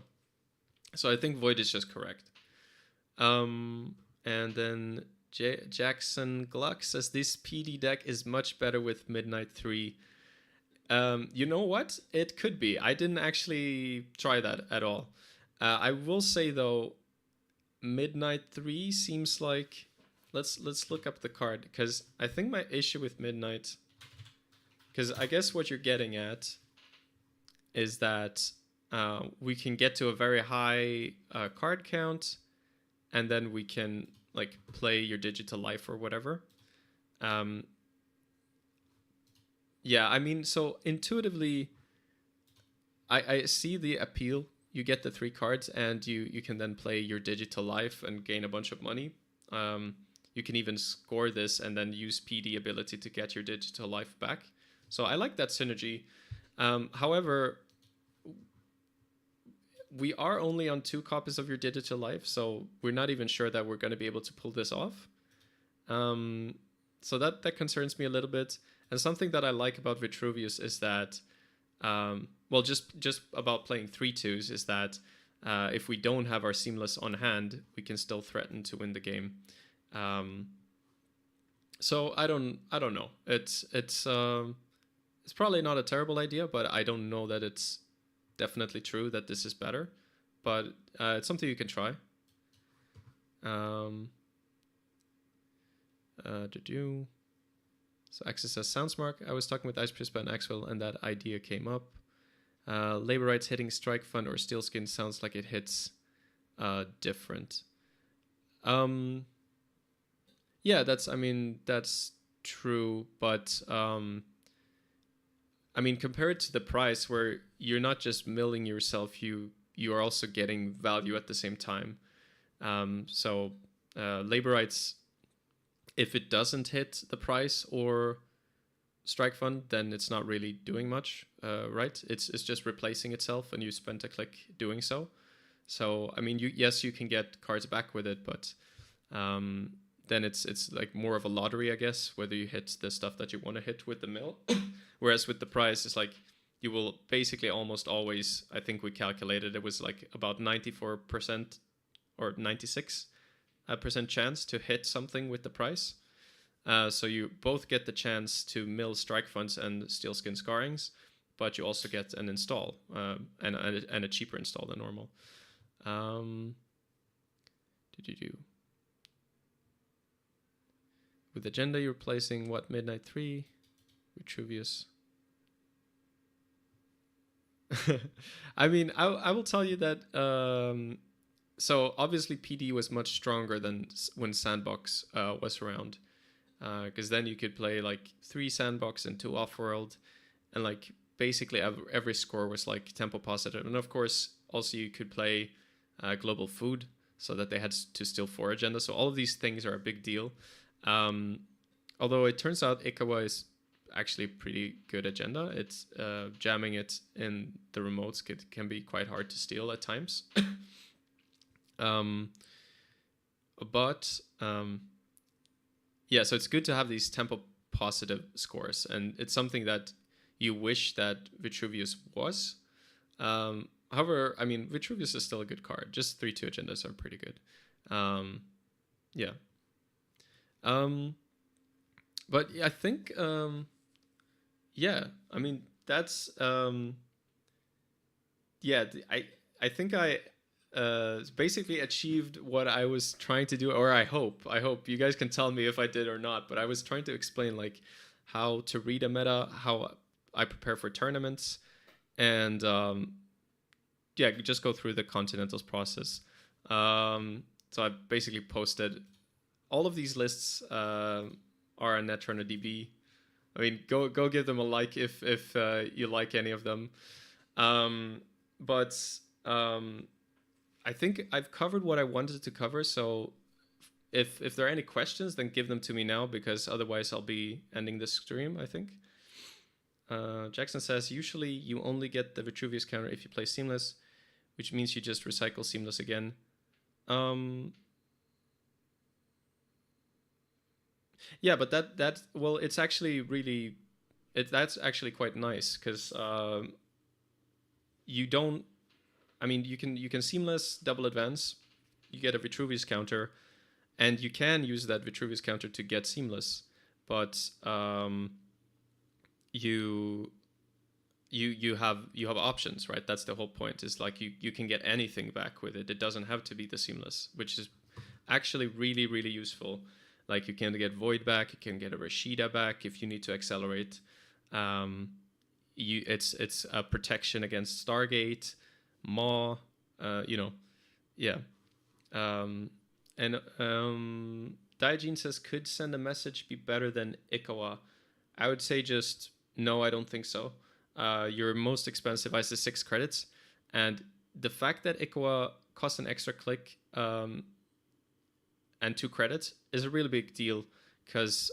I think Void is just correct. And then Jackson Gluck says, this PD deck is much better with Midnight 3. You know what? It could be. I didn't actually try that at all. I will say, though, Midnight 3 seems like... Let's look up the card, because I think my issue with Midnight... Because I guess what you're getting at is that we can get to a very high card count, and then we can like play your Digital Life or whatever. So intuitively, I see the appeal. You get the 3 cards, and you can then play your Digital Life and gain a bunch of money. You can even score this and then use PD ability to get your Digital Life back. So I like that synergy. However, we are only on 2 copies of your Digital Life, so we're not even sure that we're going to be able to pull this off. So that concerns me a little bit. And something that I like about Vitruvius is that, just about playing 3/2s is that if we don't have our Seamless on hand, we can still threaten to win the game. So I don't know. It's probably not a terrible idea, but I don't know that it's definitely true that this is better. But it's something you can try. So Axis says, sounds Mark. I was talking with Ice Prispa and Axwell, and that idea came up. Labor rights hitting Strike Fund or Steelskin sounds like it hits different. That's true, but compared to the price, where you're not just milling yourself, you are also getting value at the same time. Labor rights, if it doesn't hit the price or Strike Fund, then it's not really doing much, right? It's just replacing itself, and you spent a click doing so. So I mean, you can get cards back with it, but then it's like more of a lottery, I guess, whether you hit the stuff that you want to hit with the mill. Whereas with the prize, it's like you will basically almost always, I think we calculated it was like about 94% or 96% chance to hit something with the prize. So you both get the chance to mill strike funds and steel skin scarrings, but you also get an install and a cheaper install than normal. With agenda, you're placing what, Midnight 3? Vitruvius. I mean, I will tell you that. So obviously, PD was much stronger than when Sandbox was around, because then you could play like 3 Sandbox and 2 Offworld, and like basically every score was like tempo positive. And of course, also you could play Global Food, so that they had to steal 4 agenda. So all of these things are a big deal. Although it turns out Ikawa is actually pretty good agenda. It's jamming it in the remotes can be quite hard to steal at times. Yeah, so it's good to have these tempo positive scores, and it's something that you wish that Vitruvius was. However, I mean, Vitruvius is still a good card. Just 3/2 agendas are pretty good. Yeah. But I think, yeah, I mean, that's, yeah, I think I basically achieved what I was trying to do, or I hope you guys can tell me if I did or not, but I was trying to explain like how to read a meta, how I prepare for tournaments, and yeah, just go through the Continentals process. So I basically posted all of these lists are on Netrunner DB. I mean, go give them a like if you like any of them. But I think I've covered what I wanted to cover. So if there are any questions, then give them to me now, because otherwise I'll be ending this stream, I think. Jackson says, usually you only get the Vitruvius counter if you play Seamless, which means you just recycle Seamless again. Yeah, but that well, it's actually really, that's actually quite nice, because you don't, I mean, you can Seamless double advance, you get a Vitruvius counter, and you can use that Vitruvius counter to get Seamless, but you have options, right? That's the whole point, is like you can get anything back with it. It doesn't have to be the Seamless, which is actually really, really useful. Like you can get Void back, you can get a Rashida back if you need to accelerate. It's a protection against Stargate, Maw, yeah. And Diogene says, could send a message be better than Ikawa? I would say just no, I don't think so. Your most expensive is the 6 credits, and the fact that Ikawa costs an extra click and 2 credits is a really big deal, because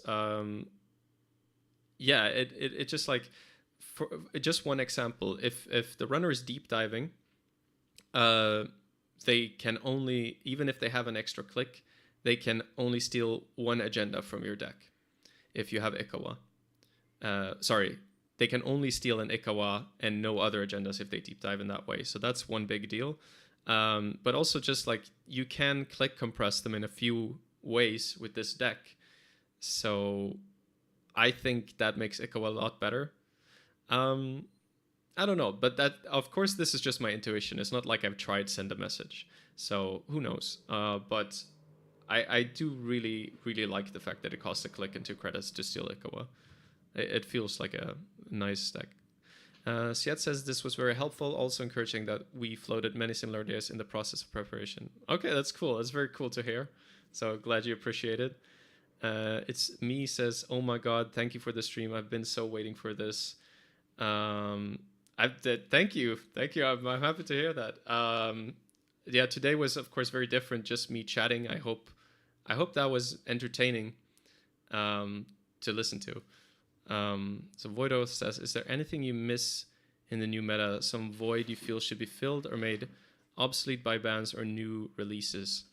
yeah, it just like, for just one example, if the runner is deep diving, they can only, even if they have an extra click, they can only steal 1 agenda from your deck. If you have Ikawa, sorry, they can only steal an Ikawa and no other agendas if they deep dive in that way. So that's one big deal. But also just like you can click compress them in a few ways with this deck. So I think that makes Ikawa a lot better. I don't know, but that, of course, this is just my intuition. It's not like I've tried send a message, so who knows? But I do really, really like the fact that it costs a click and 2 credits to steal Ikawa. It feels like a nice deck. Siet says this was very helpful, also encouraging that we floated many similar ideas in the process of preparation. Okay, that's cool. That's very cool to hear. So glad you appreciate it. It's me says, oh my god, thank you for the stream. I've been so waiting for this. Thank you. I'm happy to hear that. Yeah, today was of course very different. Just me chatting. I hope that was entertaining to listen to. So Voido says, is there anything you miss in the new meta? Some void you feel should be filled or made obsolete by bans or new releases?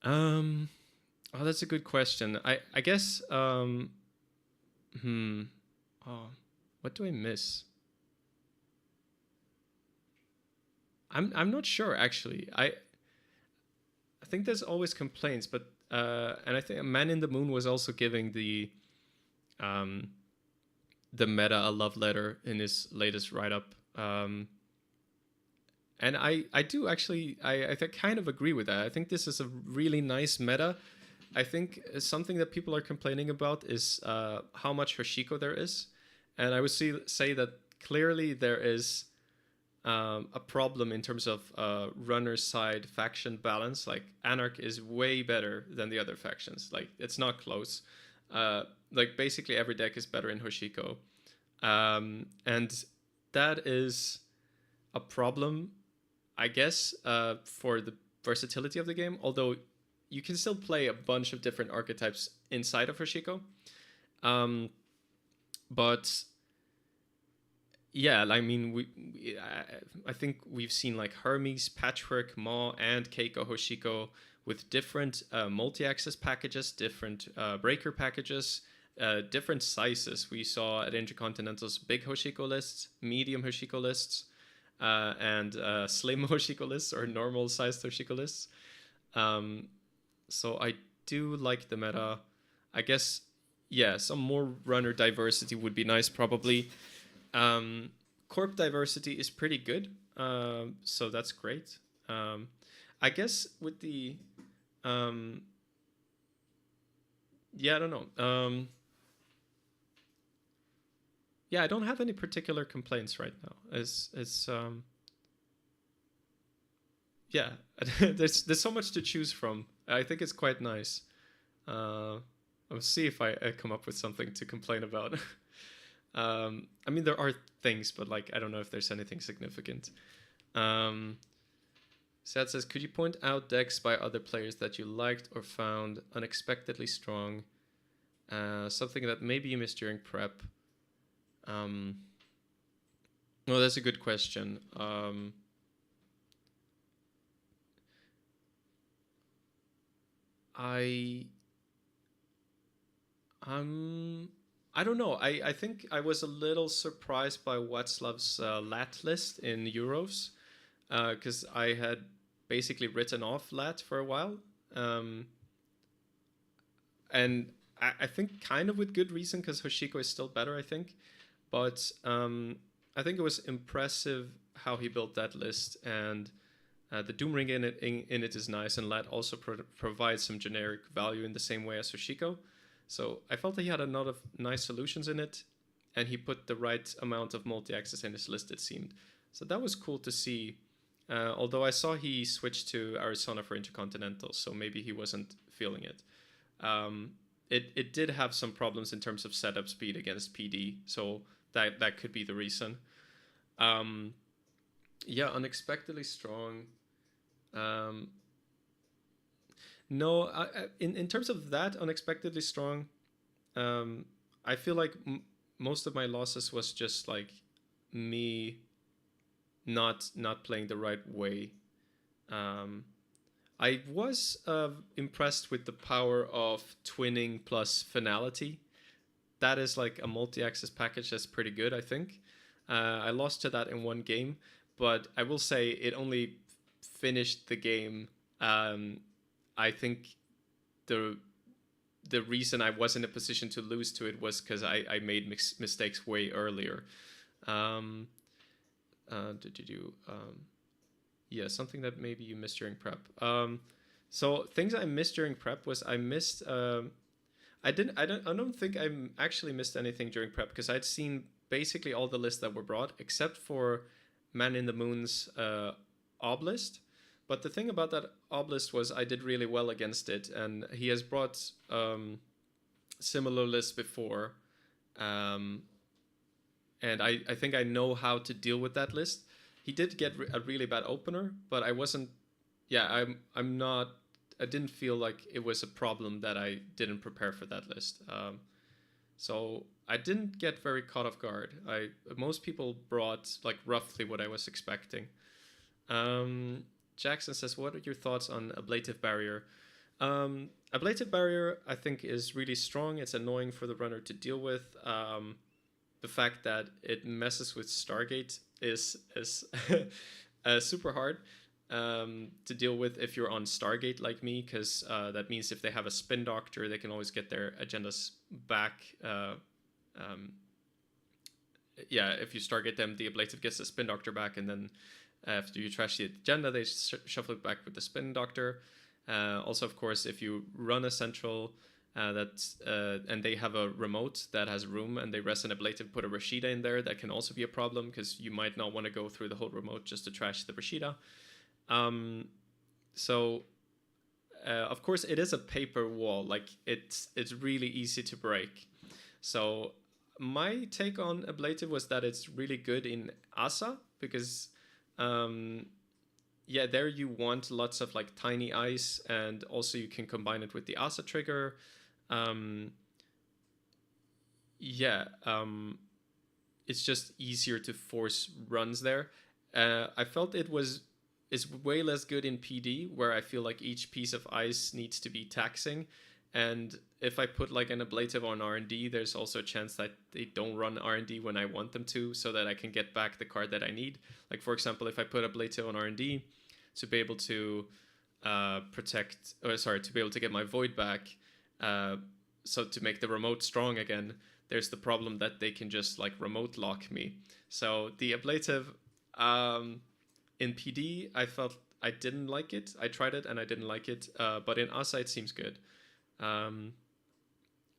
Um, oh, that's a good question. I guess oh, what do I miss? I'm not sure actually. I think there's always complaints, but and I think Man in the Moon was also giving um the meta a love letter in his latest write up. And I do actually kind of agree with that. I think this is a really nice meta. I think something that people are complaining about is how much Hoshiko there is, and I would say that clearly there is a problem in terms of runner side faction balance. Like Anarch is way better than the other factions. Like it's not close. Like basically every deck is better in Hoshiko, and that is a problem, I guess, for the versatility of the game. Although you can still play a bunch of different archetypes inside of Hoshiko, but yeah, I mean, I think we've seen like Hermes, Patchwork, Maw, and Keiko Hoshiko with different multi-access packages, different breaker packages, different sizes. We saw at Intercontinentals big Hoshiko lists, medium Hoshiko lists, and slim Hoshiko lists or normal sized Hoshiko lists. So I do like the meta. I guess, yeah, some more runner diversity would be nice, probably. Corp diversity is pretty good, so that's great. I guess with the yeah, I don't know. Yeah, I don't have any particular complaints right now. It's yeah, there's so much to choose from. I think it's quite nice. I'll see if I come up with something to complain about. I mean, there are things, but like I don't know if there's anything significant. Sad says, could you point out decks by other players that you liked or found unexpectedly strong? Something that maybe you missed during prep. Well, that's a good question. I don't know. I think I was a little surprised by Václav's lat list in Euros, because I had basically written off lat for a while, and I think kind of with good reason, because Hoshiko is still better, I think. But I think it was impressive how he built that list, and the Doom Ring in it is nice, and lat also provides some generic value in the same way as Hoshiko. So I felt that he had a lot of nice solutions in it, and he put the right amount of multi-access in his list, it seemed. So that was cool to see. Although I saw he switched to Arizona for Intercontinental, so maybe he wasn't feeling it. It did have some problems in terms of setup speed against PD, so that could be the reason. Yeah, unexpectedly strong. No, in terms of that unexpectedly strong, I feel like most of my losses was just like me not playing the right way. I was impressed with the power of twinning plus finality. That is like a multi-access package that's pretty good, I think. I lost to that in one game, but I will say it only finished the game. I think the reason I was in a position to lose to it was because I made mistakes way earlier. Yeah, something that maybe you missed during prep. So things I missed during prep was I missed. I don't think I actually missed anything during prep, because I'd seen basically all the lists that were brought except for Man in the Moon's Oblist. But the thing about that Oblist was I did really well against it, and he has brought similar lists before, and I think I know how to deal with that list. He did get a really bad opener, but I wasn't. Yeah, I'm not. I didn't feel like it was a problem that I didn't prepare for that list. So I didn't get very caught off guard. Most people brought like roughly what I was expecting. Um, Jackson says, "What are your thoughts on ablative barrier?" Ablative barrier, I think, is really strong. It's annoying for the runner to deal with. The fact that it messes with Stargate is super hard to deal with if you're on Stargate like me, because that means if they have a spin doctor, they can always get their agendas back. Um, yeah, if you Stargate them, the ablative gets the spin doctor back, and then after you trash the agenda, they shuffle it back with the spin doctor. Also, of course, if you run a central and they have a remote that has room and they rest an ablative, put a Rashida in there, that can also be a problem because you might not want to go through the whole remote just to trash the Rashida. So of course, it is a paper wall. Like it's really easy to break. So my take on ablative was that it's really good in Asa because yeah, there you want lots of like tiny ice, and also you can combine it with the Asa trigger. Um, yeah, it's just easier to force runs there. I felt it was is way less good in PD, where I feel like each piece of ice needs to be taxing, and if I put like an ablative on R&D, there's also a chance that they don't run R&D when I want them to, so that I can get back the card that I need. Like for example, if I put ablative on R&D to be able to to be able to get my void back, so to make the remote strong again, there's the problem that they can just like remote lock me. So the ablative in PD, I felt I didn't like it. I tried it and I didn't like it. But in Asa, it seems good. Um,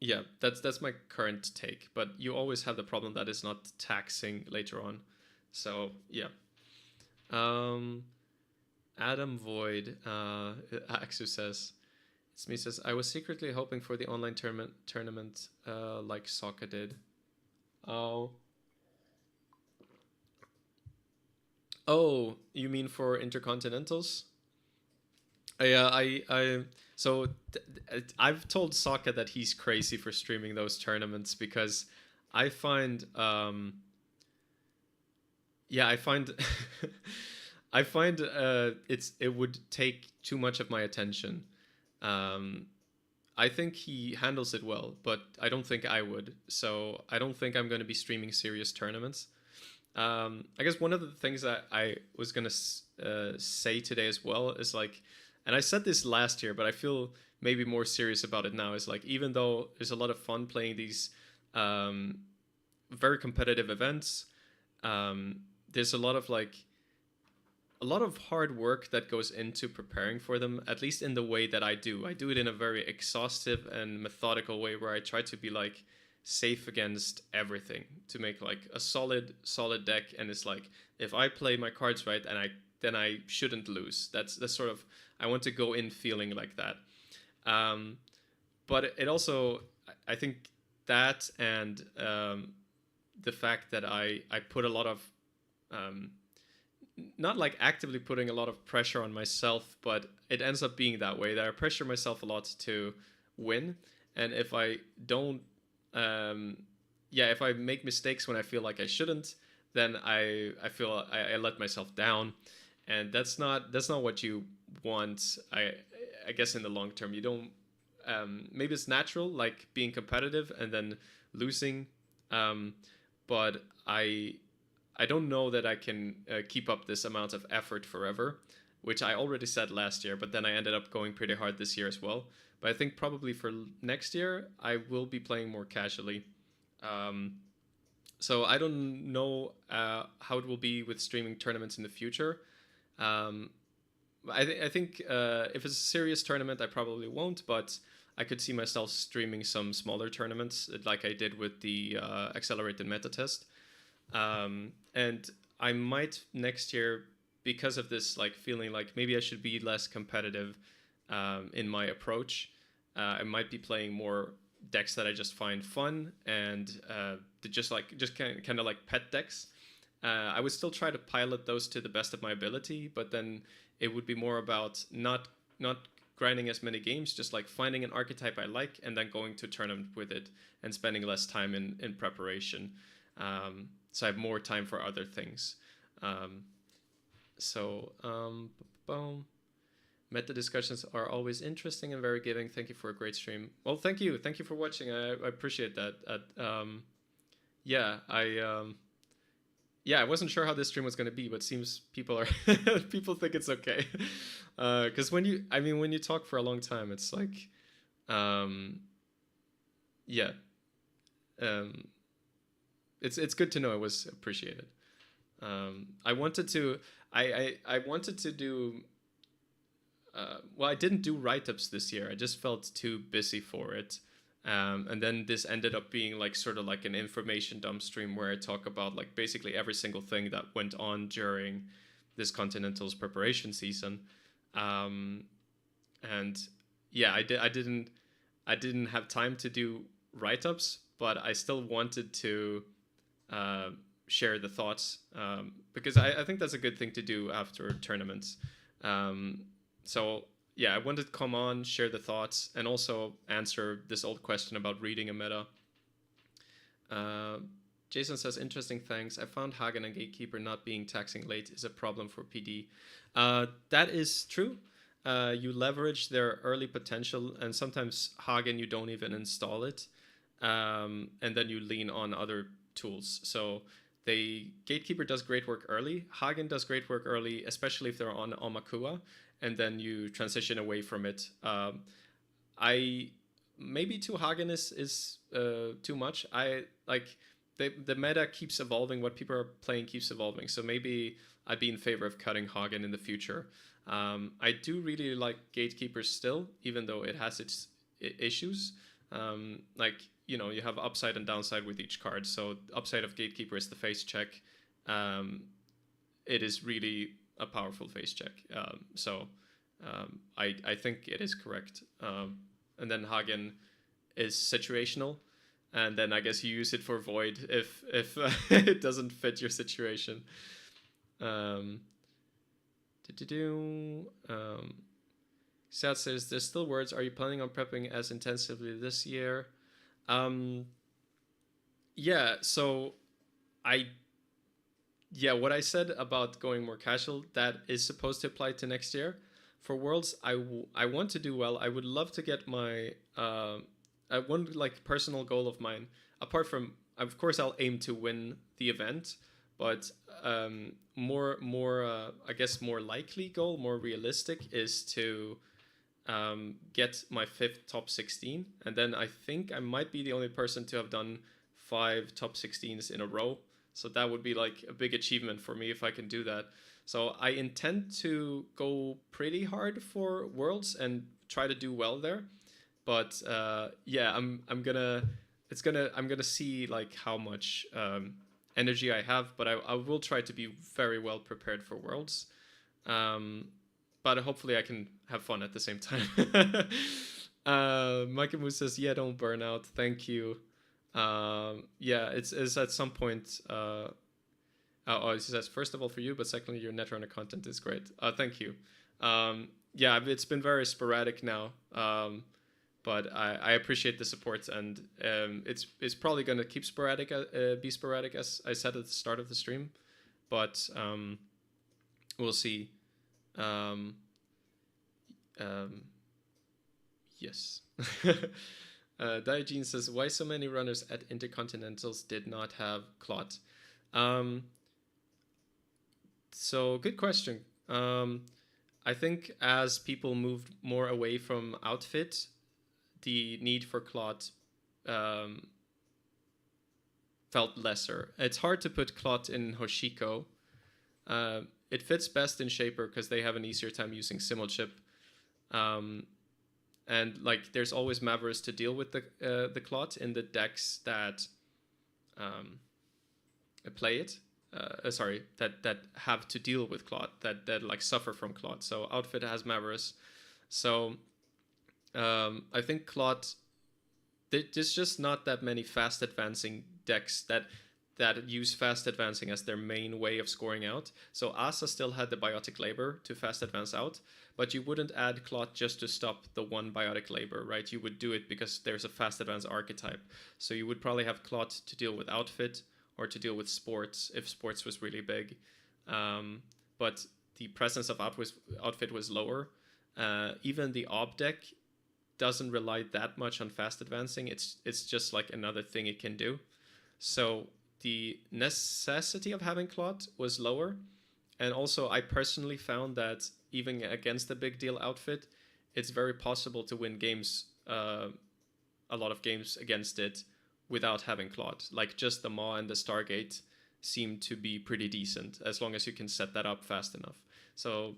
yeah, that's my current take. But you always have the problem that it's not taxing later on. So yeah. Um, Adam Void, Axu says, it's me says, I was secretly hoping for the online tournament like Sokka did. Oh. Oh, you mean for Intercontinentals? Yeah, so I've told Sokka that he's crazy for streaming those tournaments because I find, yeah, I find, I find it would take too much of my attention. Um, I think he handles it well, but I don't think I would. So I don't think I'm going to be streaming serious tournaments. I guess one of the things that I was gonna say today as well is like, and I said this last year, but I feel maybe more serious about it now. Is like, even though there's a lot of fun playing these um, very competitive events, there's a lot of hard work that goes into preparing for them. At least in the way that I do. I do it in a very exhaustive and methodical way, where I try to be like safe against everything to make like a solid deck. And it's like, if I play my cards right, and I shouldn't lose. That's sort of, I want to go in feeling like that. But it also, I think that, and the fact that I put a lot of not like actively putting a lot of pressure on myself, but it ends up being that way, that I pressure myself a lot to win. And if I don't if I make mistakes when I feel like I shouldn't, then I feel I let myself down, and that's not what you want. I guess in the long term, you don't. Maybe it's natural, like being competitive and then losing, but I don't know that I can keep up this amount of effort forever, which I already said last year, but then I ended up going pretty hard this year as well. But I think probably for next year, I will be playing more casually. Um, so I don't know how it will be with streaming tournaments in the future. Um, I think if it's a serious tournament, I probably won't, but I could see myself streaming some smaller tournaments like I did with the accelerated meta test. And I might next year, because of this, like feeling like maybe I should be less competitive in my approach. I might be playing more decks that I just find fun, and just kind of like pet decks. I would still try to pilot those to the best of my ability, but then it would be more about not grinding as many games, just like finding an archetype I like and then going to tournament with it and spending less time in preparation. So I have more time for other things. So, boom. Meta discussions are always interesting and very giving. Thank you for a great stream. Well, thank you. Thank you for watching. I appreciate that. Yeah, I wasn't sure how this stream was going to be, but seems people are people think it's okay. Because when you talk for a long time, it's like, um, yeah, um, it's good to know it was appreciated. I wanted to, I wanted to do. Well, I didn't do write-ups this year. I just felt too busy for it. And then this ended up being like sort of like an information dump stream where I talk about like basically every single thing that went on during this Continentals preparation season. Um, and yeah, I didn't have time to do write-ups, but I still wanted to uh, share the thoughts, because I think that's a good thing to do after tournaments. Um, so yeah, I wanted to come on, share the thoughts, and also answer this old question about reading a meta. Uh, Jason says, interesting, thanks. I found Hagen and Gatekeeper not being taxing late is a problem for PD. That is true. You leverage their early potential, and sometimes Hagen, you don't even install it. And then you lean on other tools. So Gatekeeper does great work early. Hagen does great work early, especially if they're on Omakua, and then you transition away from it. I maybe two Hagen is too much. I like the meta keeps evolving. What people are playing keeps evolving. So maybe I'd be in favor of cutting Hagen in the future. I do really like Gatekeeper still, even though it has its issues. Like, you have upside and downside with each card. So upside of Gatekeeper is the face check. It is really a powerful face check. I think it is correct. And then Hagen is situational, and then I guess you use it for Void if it doesn't fit your situation. Sad says, there's still words. Are you planning on prepping as intensively this year? Yeah, so what I said about going more casual, that is supposed to apply to next year. For Worlds, I want to do well. I would love to get my one like personal goal of mine. Apart from, of course, I'll aim to win the event, but I guess more likely goal, more realistic, is to get my 5th top 16, and then I think I might be the only person to have done 5 top 16s in a row. So that would be like a big achievement for me if I can do that. So I intend to go pretty hard for Worlds and try to do well there. But I'm gonna see like how much energy I have. But I will try to be very well prepared for Worlds. But hopefully I can have fun at the same time. Mike Moose says, yeah, don't burn out. Thank you. It's at some point. He says, first of all for you, but secondly, your Netrunner content is great. Thank you. It's been very sporadic now. But I appreciate the support, and it's probably going to keep be sporadic, as I said at the start of the stream. But we'll see. Yes. Diogene says, why so many runners at Intercontinentals did not have Clot? So good question. I think as people moved more away from outfit, the need for Clot felt lesser. It's hard to put Clot in Hoshiko. It fits best in Shaper because they have an easier time using Simulchip. And like, there's always Mavericks to deal with the Clot in the decks that play it. That have to deal with Clot, that like suffer from Clot. So Outfit has Mavericks. So I think Clot, there's just not that many fast advancing decks that use fast advancing as their main way of scoring out. So Asa still had the Biotic Labor to fast advance out, but you wouldn't add Clot just to stop the one Biotic Labor, right? You would do it because there's a fast advance archetype. So you would probably have Clot to deal with Outfit or to deal with Sports if Sports was really big. But the presence of outfit was lower. Even the ob deck doesn't rely that much on fast advancing. It's just like another thing it can do. So the necessity of having Clot was lower. And also, I personally found that even against the big deal outfit, it's very possible to win games, a lot of games against it without having Clot. Like just the Maw and the Stargate seem to be pretty decent as long as you can set that up fast enough. So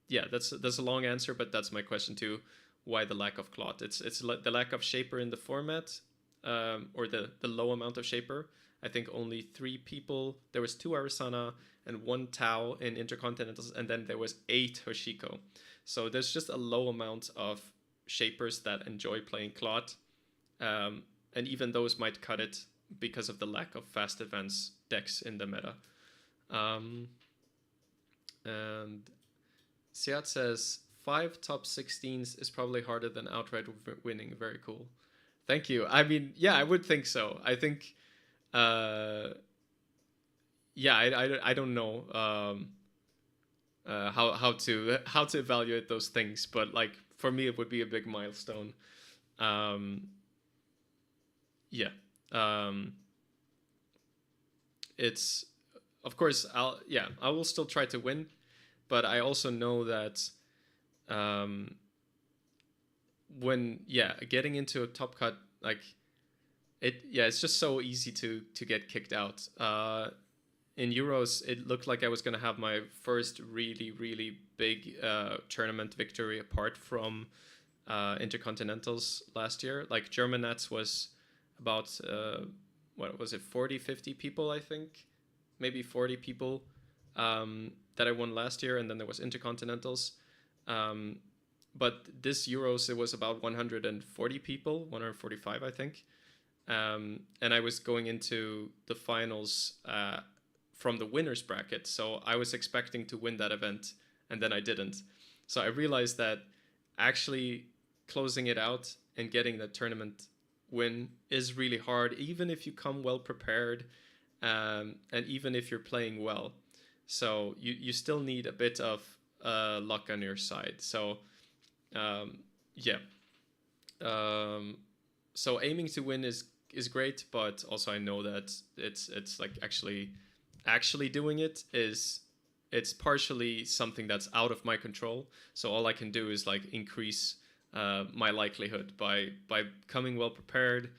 yeah, that's a long answer, but that's my question too. Why the lack of Clot? It's the lack of Shaper in the format, or the low amount of Shaper. I think only 3 people. There was 2 Arisana and 1 Tau in Intercontinentals, and then there was 8 Hoshiko. So there's just a low amount of Shapers that enjoy playing Clot, and even those might cut it because of the lack of fast advance decks in the meta. And Siat says 5 top 16s is probably harder than outright winning. Very cool. Thank you. I mean, yeah, I would think so. I think, yeah, I don't know how to evaluate those things, but like for me, it would be a big milestone. Yeah. It's, of course, I will still try to win, but I also know that when getting into a top cut, like it's just so easy to get kicked out. In Euros, it looked like I was gonna have my first really big tournament victory apart from Intercontinentals last year. Like German Nats was about what was it, 40-50 people, I think, maybe 40 people that I won last year, and then there was Intercontinentals. But this Euros, it was about 140 people, 145, I think. And I was going into the finals from the winner's bracket. So I was expecting to win that event, and then I didn't. So I realized that actually closing it out and getting that tournament win is really hard, even if you come well prepared, and even if you're playing well. So you still need a bit of luck on your side. So so aiming to win is great, but also I know that it's like actually doing it it's partially something that's out of my control. So all I can do is like increase my likelihood by coming well prepared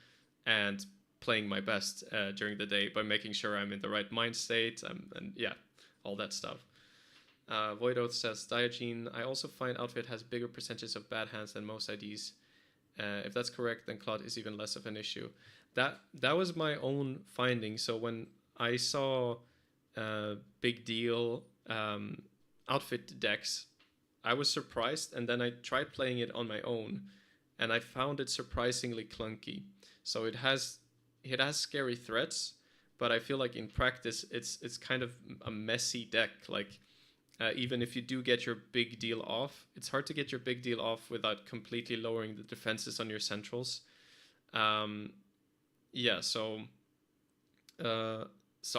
and playing my best during the day, by making sure I'm in the right mind state, and all that stuff. Voidoth says, Diogen, I also find outfit has bigger percentages of bad hands than most IDs. If that's correct, then Clot is even less of an issue. That was my own finding. So when I saw big deal outfit decks, I was surprised, and then I tried playing it on my own, and I found it surprisingly clunky. So it has scary threats, but I feel like in practice it's kind of a messy deck. Like even if you do get your big deal off, it's hard to get your big deal off without completely lowering the defenses on your centrals. So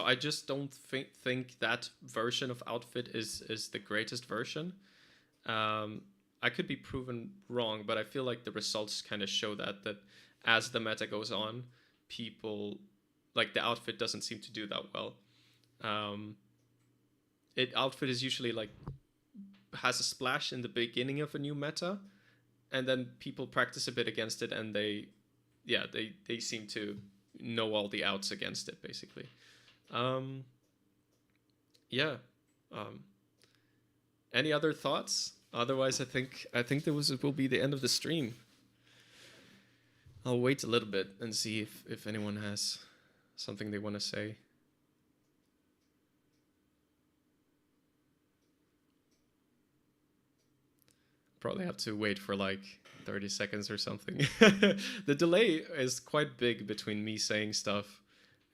I just don't think that version of outfit is the greatest version. I could be proven wrong, but I feel like the results kind of show that as the meta goes on, people like the outfit doesn't seem to do that well. Outfit is usually like has a splash in the beginning of a new meta, and then people practice a bit against it, and they seem to know all the outs against it, basically. Any other thoughts? Otherwise, I think will be the end of the stream. I'll wait a little bit and see if anyone has something they want to say. Probably have to wait for like 30 seconds or something. The delay is quite big between me saying stuff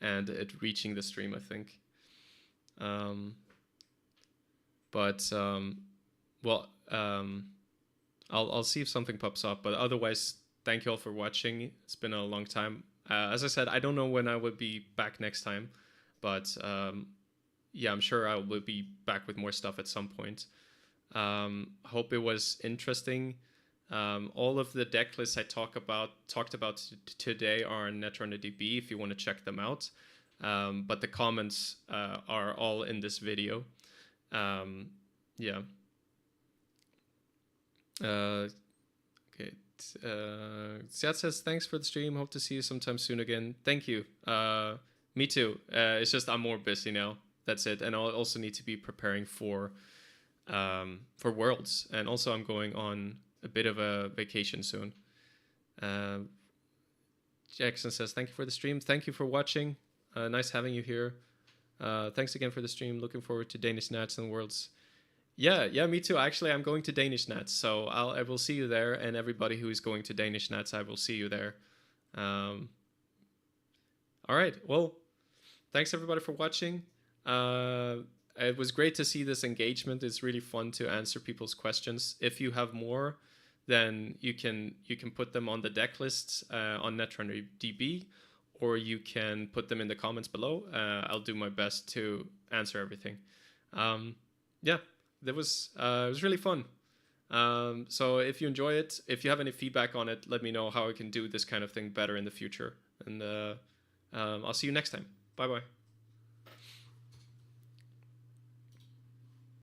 and it reaching the stream, I think. I'll see if something pops up, but otherwise, thank you all for watching. It's been a long time. As I said, I don't know when I will be back next time, but yeah, I'm sure I will be back with more stuff at some point. Hope it was interesting. All of the deck lists I talked about today are on Netrunner DB if you want to check them out. But the comments are all in this video. Yeah. Okay. Siat says, thanks for the stream. Hope to see you sometime soon again. Thank you. Me too. It's just I'm more busy now. That's it. And I'll also need to be preparing for Worlds. And also I'm going on a bit of a vacation soon. Jackson says, thank you for the stream. Thank you for watching. Nice having you here. Thanks again for the stream. Looking forward to Danish Nats and Worlds. Yeah, me too. Actually, I'm going to Danish Nats, so I will see you there, and everybody who is going to Danish Nats, I will see you there. All right, well, thanks everybody for watching. It was great to see this engagement. It's really fun to answer people's questions. If you have more, then you can put them on the deck lists on Netrunner DB, or you can put them in the comments below. I'll do my best to answer everything. Yeah. It was really fun. So if you enjoy it, if you have any feedback on it, let me know how I can do this kind of thing better in the future. And I'll see you next time. Bye bye.